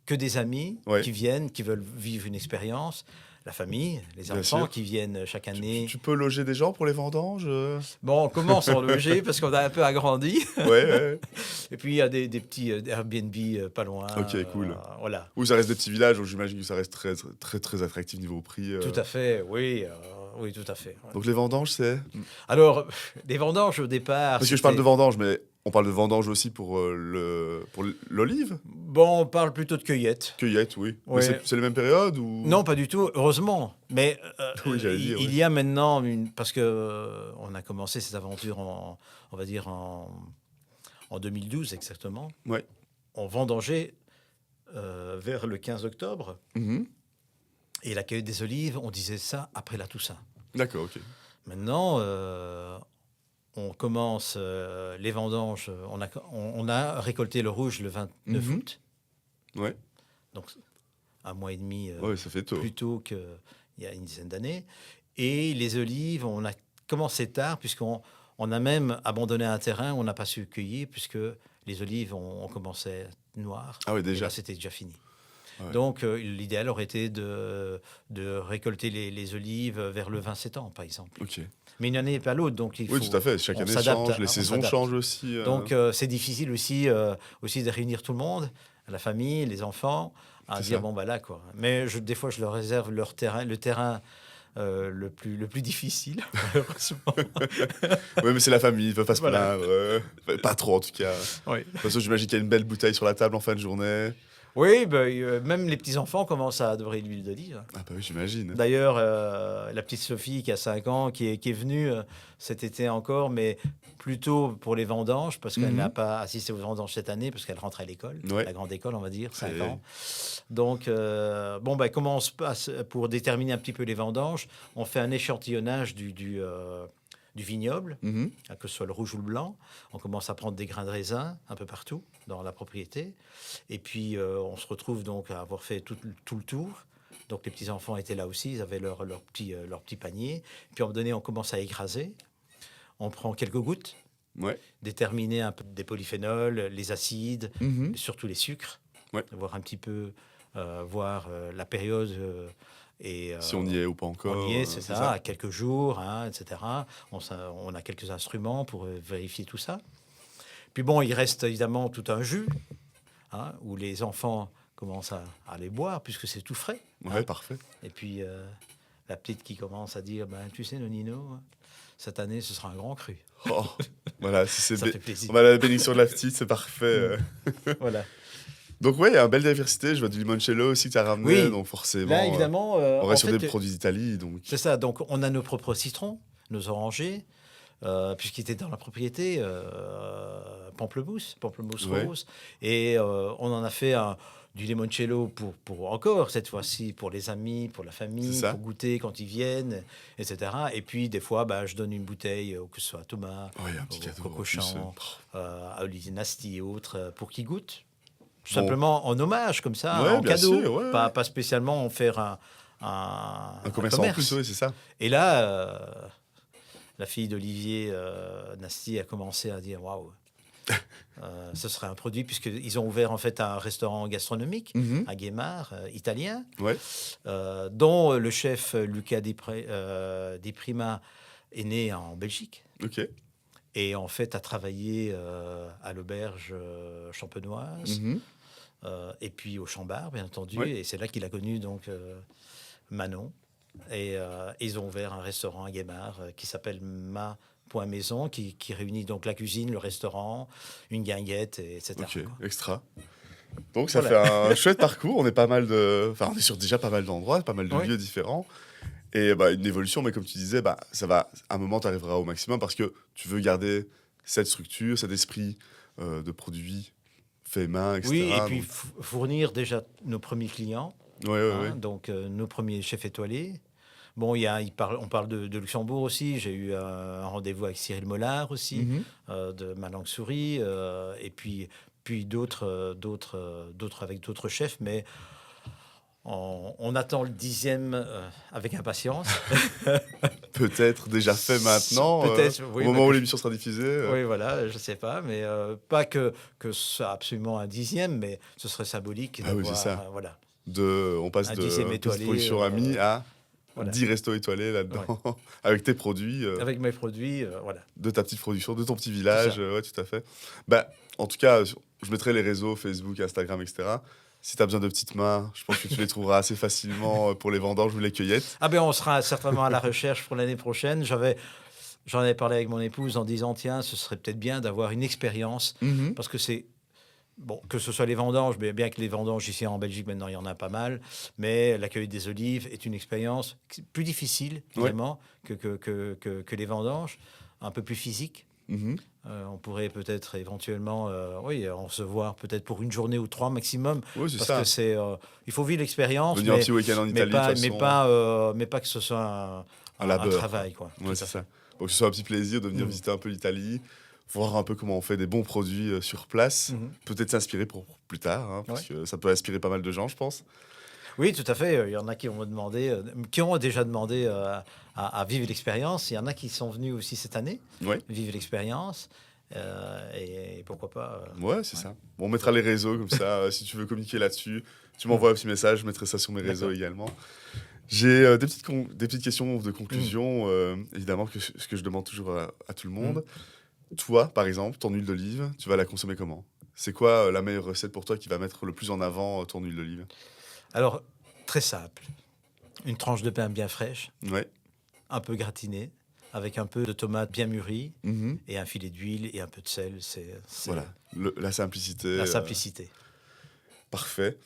que des amis Ouais. qui viennent, qui veulent vivre une expérience, la famille, les Bien enfants sûr. qui viennent chaque année. Tu peux loger des gens pour les vendanges Bon, on commence en loger parce qu'on a un peu agrandi. Ouais, ouais. Et puis il y a des petits Airbnb pas loin. Ok, cool. Voilà. Ou ça reste des petits villages, donc j'imagine que ça reste très, très, très attractif niveau prix. Tout à fait, oui. Oui, tout à fait. Ouais. Donc les vendanges, c'est... Alors, les vendanges au départ. Parce que je parle de c'était- vendanges, mais on parle de vendanges aussi pour l'olive. Bon, on parle plutôt de cueillette. Cueillette, oui. Mais Ouais. c'est les mêmes périodes ou... Non, pas du tout, heureusement. Mais Oui, j'allais dire, il oui. y a maintenant parce que on a commencé cette aventure on va dire en 2012 exactement. Ouais. On vendangeait vers le 15 octobre Mhm. et la cueillette des olives, on disait ça après la Toussaint. D'accord, ok. Maintenant, on commence les vendanges. On a récolté le rouge le 29 Mhm. août, Ouais, donc un mois et demi ouais, ça fait tôt. plus tôt qu'il y a une dizaine d'années. Et les olives, on a commencé tard, puisqu'on On a même abandonné un terrain où on n'a pas su cueillir puisque les olives ont commencé noires. Ah oui, Et déjà. là, c'était déjà fini. Ouais. Donc, l'idéal aurait été de récolter les olives vers le 27 ans, par exemple. Ok. Mais une année n'est pas l'autre, donc il Oui, faut... tout à fait. Chaque on année s'adapte, change, les on saisons s'adapte. changent aussi. Donc, c'est difficile aussi de réunir tout le monde, la famille, les enfants, à C'est dire, ça. bon, bah là, quoi. Mais des fois, je leur réserve le terrain le plus difficile, malheureusement. Oui, mais c'est la famille, ils peuvent pas se Voilà. plaindre. Enfin, pas trop, en tout cas. Oui. De toute façon, j'imagine qu'il y a une belle bouteille sur la table en fin de journée. Oui, ben, même les petits-enfants commencent à adorer l'huile d'olive. Ah bah oui, j'imagine. D'ailleurs, la petite Sophie qui a 5 ans, qui est venue cet été encore, mais plutôt pour les vendanges, parce qu'elle n'a pas assisté aux vendanges cette année, parce qu'elle rentre à l'école, Ouais. la grande école, on va dire, 5 C'est- ans. Donc, bon, ben, comment on se passe pour déterminer un petit peu les vendanges? On fait un échantillonnage du vignoble, Mhm. que ce soit le rouge ou le blanc. On commence à prendre des grains de raisin un peu partout dans la propriété. Et puis, on se retrouve donc à avoir fait tout le tour. Donc, les petits-enfants étaient là aussi, ils avaient leur petit panier. Puis, à un moment donné, on commence à écraser. On prend quelques gouttes, Ouais. déterminer un peu des polyphénols, les acides, Mhm. surtout les sucres. Ouais. Voir un petit peu, voir la période et Si on y est ou pas encore. on y est, c'est ça, à quelques jours, hein, etc. On a quelques instruments pour vérifier tout ça. Puis bon, il reste évidemment tout un jus, hein, où les enfants commencent à les boire, puisque c'est tout frais. Ouais, hein. parfait. Et puis la petite qui commence à dire, ben, tu sais, Nonino, cette année, ce sera un grand cru. Oh, voilà, si c'est Ça fait plaisir. on a la bénédiction de la petite, c'est parfait. Voilà. Donc ouais, il y a une belle diversité. Je vois du limoncello aussi que tu as ramené, Oui. donc forcément, Là, évidemment, on en reste sur fait, des produits d'Italie. Donc... c'est ça. Donc, on a nos propres citrons, nos orangers, puisqu'ils étaient dans la propriété, pamplemousse Ouais. rose. Et on en a fait du limoncello pour encore, cette fois-ci, pour les amis, pour la C'est famille, ça. pour goûter quand ils viennent, etc. Et puis, des fois, bah, je donne une bouteille, que ce soit à Thomas, Ouais, il y a un petit au cadeau. Coco en plus, Champ, à Olivier Nasty et autres, pour qu'ils goûtent. Tout Bon. simplement en hommage, comme ça, Ouais, en bien cadeau. sûr, ouais, Pas spécialement en faire un un commerçant en plus, oui, c'est ça. Et là, la fille d'Olivier Nasty a commencé à dire waouh, ce serait un produit, puisqu'ils ont ouvert en fait un restaurant gastronomique Mhm. à Guémard, italien, Ouais. dont le chef Luca Di Prima est né en Belgique. Ok. Et en fait a travaillé à l'auberge champenoise, Mhm. et puis au Chambard, bien entendu. Ouais. Et c'est là qu'il a connu donc Manon. Et ils ont ouvert un restaurant à Guémard qui s'appelle Ma Point Maison, qui réunit donc la cuisine, le restaurant, une guinguette, etc. Ok, quoi. extra. Donc ça Voilà. fait un chouette parcours. On est pas mal de, enfin on est sur déjà pas mal d'endroits, pas mal de Oui. lieux différents. Et bah, une évolution, mais comme tu disais, bah, ça va, à un moment, tu arriveras au maximum parce que tu veux garder cette structure, cet esprit de produits faits main, etc. Oui, et puis Donc- fournir déjà nos premiers clients, Ouais, ouais, hein, ouais. donc nos premiers chefs étoilés. Bon, on parle de Luxembourg aussi. J'ai eu un rendez-vous avec Cyril Mollard aussi, Mhm. de Ma Langue Souris, et puis d'autres avec d'autres chefs, mais on attend le 10e avec impatience. Peut-être déjà fait maintenant, Peut-être, oui, au moment mais où que- l'émission sera diffusée. Oui, voilà, je ne sais pas, mais pas que ce soit absolument un 10e, mais ce serait symbolique Ah oui, d'avoir, c'est ça. voilà. On passe Un de 10e petite étoilé, production amie à voilà. 10 restos étoilés là-dedans, avec tes produits, Avec mes produits, voilà. de ta petite production, de ton petit village. ça. Ouais, tout à fait. Bah, en tout cas, je mettrai les réseaux, Facebook, Instagram, etc. Si tu as besoin de petites mains, je pense que tu les trouveras assez facilement pour les vendanges ou les cueillettes. Ah ben, on sera certainement à la recherche pour l'année prochaine. J'en avais parlé avec mon épouse en disant, tiens, ce serait peut-être bien d'avoir une expérience, Mhm. parce que c'est... Bon, que ce soit les vendanges, mais bien que les vendanges ici en Belgique, maintenant, il y en a pas mal, mais la cueillette des olives est une expérience plus difficile, Ouais. vraiment, que les vendanges, un peu plus physique. Mhm. On pourrait peut-être éventuellement, en se voir peut-être pour une journée ou 3 maximum, Oui, c'est parce ça. que c'est, il faut vivre l'expérience, Venir un mais, petit week-end en Italie, de toute façon. mais pas que ce soit Un un labeur, travail, quoi. Ouais, Tout c'est à fait. ça. Donc, que ce soit un petit plaisir de venir Mhm. visiter un peu l'Italie, voir un peu comment on fait des bons produits sur place, Mhm. peut-être s'inspirer pour plus tard, hein, parce Ouais. que ça peut inspirer pas mal de gens, je pense. Oui, tout à fait. Il y en a qui ont demandé, qui ont déjà demandé à vivre l'expérience. Il y en a qui sont venus aussi cette année Oui, vivre l'expérience. Et pourquoi pas. ouais, c'est Ouais. ça. Bon, on mettra les réseaux comme ça. Si tu veux communiquer là-dessus, tu m'envoies un petit message, je mettrai ça sur mes réseaux D'accord. également. J'ai des petites questions de Mm. conclusion, évidemment, ce que je demande toujours à tout le Mm. monde. Toi, par exemple, ton huile d'olive, tu vas la consommer comment? C'est quoi la meilleure recette pour toi qui va mettre le plus en avant ton huile d'olive? Alors, très simple. Une tranche de pain bien fraîche, Ouais. un peu gratinée, avec un peu de tomate bien mûrie, Mhm. et un filet d'huile et un peu de sel. C'est Voilà, la simplicité. la simplicité. Parfait.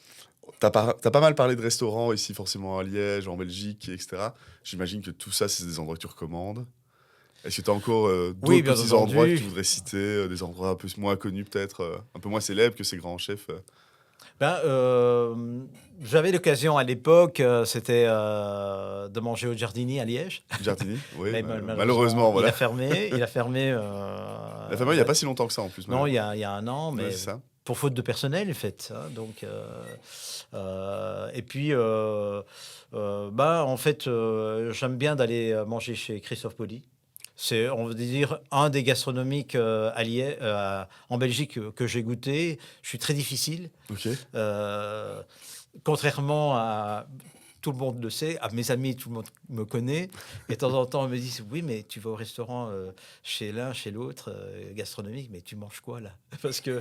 T'as pas mal parlé de restaurants ici, forcément à Liège, en Belgique, etc. J'imagine que tout ça, c'est des endroits que tu recommandes. Est-ce que tu as encore Oui, d'autres bien petits endroits que tu entendu. voudrais citer, des endroits un peu moins connus peut-être, un peu moins célèbres que ces grands chefs Ben, j'avais l'occasion à l'époque, c'était de manger au Giardini à Liège. Giardini? Oui, Mais malheureusement, malheureusement, il a voilà. fermé. Il a fermé. La famille, il n'y a pas si longtemps que ça en plus, Non, malheureusement. il y a un an, Ouais, mais c'est ça. pour faute de personnel, en fait. Hein, donc, et puis, bah, en fait, j'aime bien d'aller manger chez Christophe Poli. C'est, on va dire, un des gastronomiques alliés en Belgique que j'ai goûté. Je suis très difficile. Ok. Euh, Contrairement à tout le monde le sait, à mes amis, tout le monde me connaît. Et de temps en temps, on me dit oui, mais tu vas au restaurant chez l'un, chez l'autre, gastronomique, mais tu manges quoi là? Parce que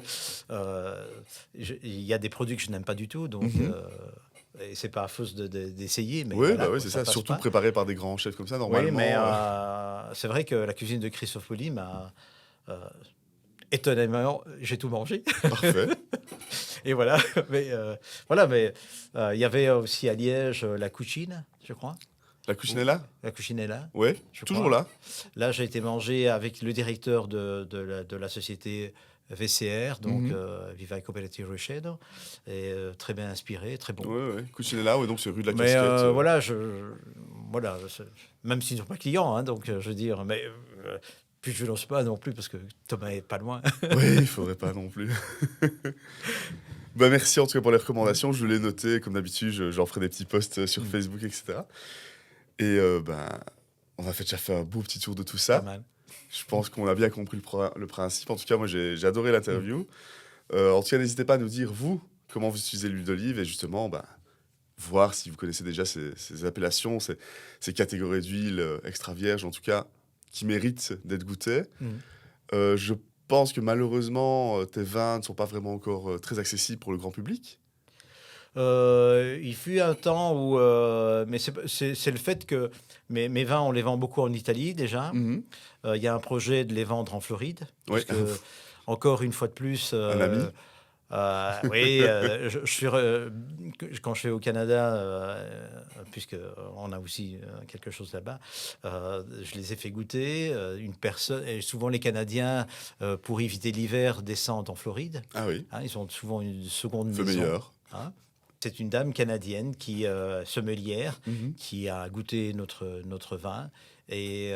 il y a des produits que je n'aime pas du tout, donc Mhm. et c'est pas à force d'essayer, mais Oui, voilà, bah oui, quoi, c'est ça ça. passe Surtout pas. préparé par des grands chefs comme ça, Oui, mais normalement. c'est vrai que la cuisine de Christophe Poli m'a euh, étonnamment, j'ai tout mangé. Parfait. Et voilà, voilà, mais il y avait aussi à Liège la Cucine, je crois. La Ou Cucinella? la Cucinella, Ouais, je toujours crois. là. Là, j'ai été manger avec le directeur de la société VCR, donc Mhm. Viva Cooperative Rechedo, et très bien inspiré, très bon. Ouais, ouais. Cucinella, ouais, donc c'est rue de la Mais Casquette. voilà, voilà, même s'ils ne sont pas clients, hein, donc je veux dire, mais puis je n'ose pas non plus parce que Thomas est pas loin. Oui, il faudrait pas non plus. Bah merci en tout cas pour les recommandations. Je l'ai noté, comme d'habitude, j'en ferai des petits posts sur Mm, Facebook, etc. Et ben, on a déjà fait un beau petit tour de tout pas ça. mal. Je pense qu'on a bien compris le principe. En tout cas, moi, j'ai adoré Mm. l'interview. En tout cas, n'hésitez pas à nous dire, vous, comment vous utilisez l'huile d'olive et justement, bah, voir si vous connaissez déjà ces appellations, ces catégories d'huile extra vierge, en tout cas, qui méritent d'être goûtées. Mm. Je pense que malheureusement, tes vins ne sont pas vraiment encore très accessibles pour le grand public. Il fut un temps où, mais c'est le fait que mes vins, on les vend beaucoup en Italie déjà. Mhm. Il y a un projet de les vendre en Floride, Oui, puisque encore une fois de plus, un ami. oui, je suis quand je suis au Canada, puisque on a aussi quelque chose là-bas, je les ai fait goûter. Une personne, et souvent les Canadiens, pour éviter l'hiver, descendent en Floride. Ah oui, Hein, ils ont souvent une seconde feu maison. meilleur. Hein. C'est une dame canadienne qui sommelière, Mhm. qui a goûté notre vin et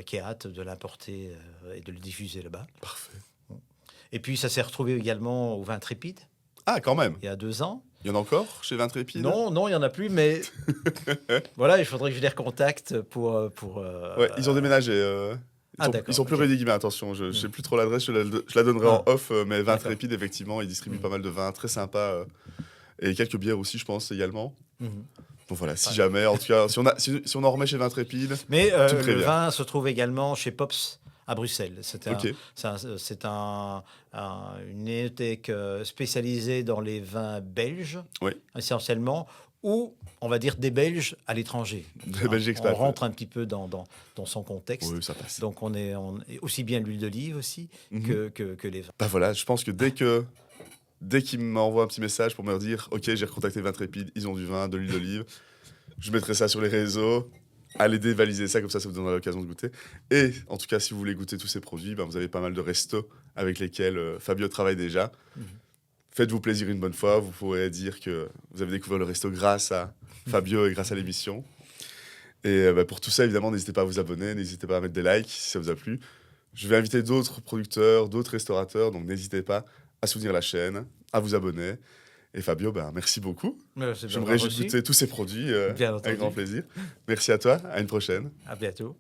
qui a hâte de l'importer et de le diffuser là-bas. Parfait. Et puis ça s'est retrouvé également au vin Trépide Ah, quand même. il y a 2 ans. Il y en a encore chez Vintrépide? Non, non, il n'y en a plus, mais voilà, il faudrait que je les recontacte pour Ouais, ils ont déménagé. Ah Ils d'accord, sont plus ok. Rue des Guillemets, attention, je sais Hmm. plus trop l'adresse, je la donnerai en Ah, off, mais d'accord. Vintrépide, effectivement, ils distribuent Hmm. pas mal de vins très sympas, et quelques bières aussi, je pense, également. Mhm. Donc voilà, si Ouais. jamais, en tout cas, si on en remet chez Vintrépide, Mais tu me le préviens. vin se trouve également chez Pops à Bruxelles. Ok, Une enothèque spécialisée dans les vins belges, oui, essentiellement, ou on va dire des Belges à l'étranger. de Hein, Belgique on Expat, ouais. rentre un petit peu dans son contexte. Oui, ça passe. Donc on est aussi bien l'huile d'olive aussi Mhm. que les vins. Bah voilà, je pense que dès qu'ils m'envoient un petit message pour me dire, ok, j'ai recontacté Vintrépide, ils ont du vin, de l'huile d'olive, je mettrai ça sur les réseaux. Allez dévaliser ça, comme ça vous donnera l'occasion de goûter. Et en tout cas, si vous voulez goûter tous ces produits, ben, vous avez pas mal de restos avec lesquels Fabio travaille déjà. Mhm. Faites-vous plaisir une bonne fois. Vous pourrez dire que vous avez découvert le resto grâce à Fabio et grâce à l'émission. Et bah, pour tout ça, évidemment, n'hésitez pas à vous abonner, n'hésitez pas à mettre des likes si ça vous a plu. Je vais inviter d'autres producteurs, d'autres restaurateurs, donc n'hésitez pas à soutenir la chaîne, à vous abonner. Et Fabio, ben, merci beaucoup. C'est Je me bien réjouis de reçu. goûter tous ces produits Bien avec entendu. grand plaisir. Merci à toi, à une prochaine. À bientôt.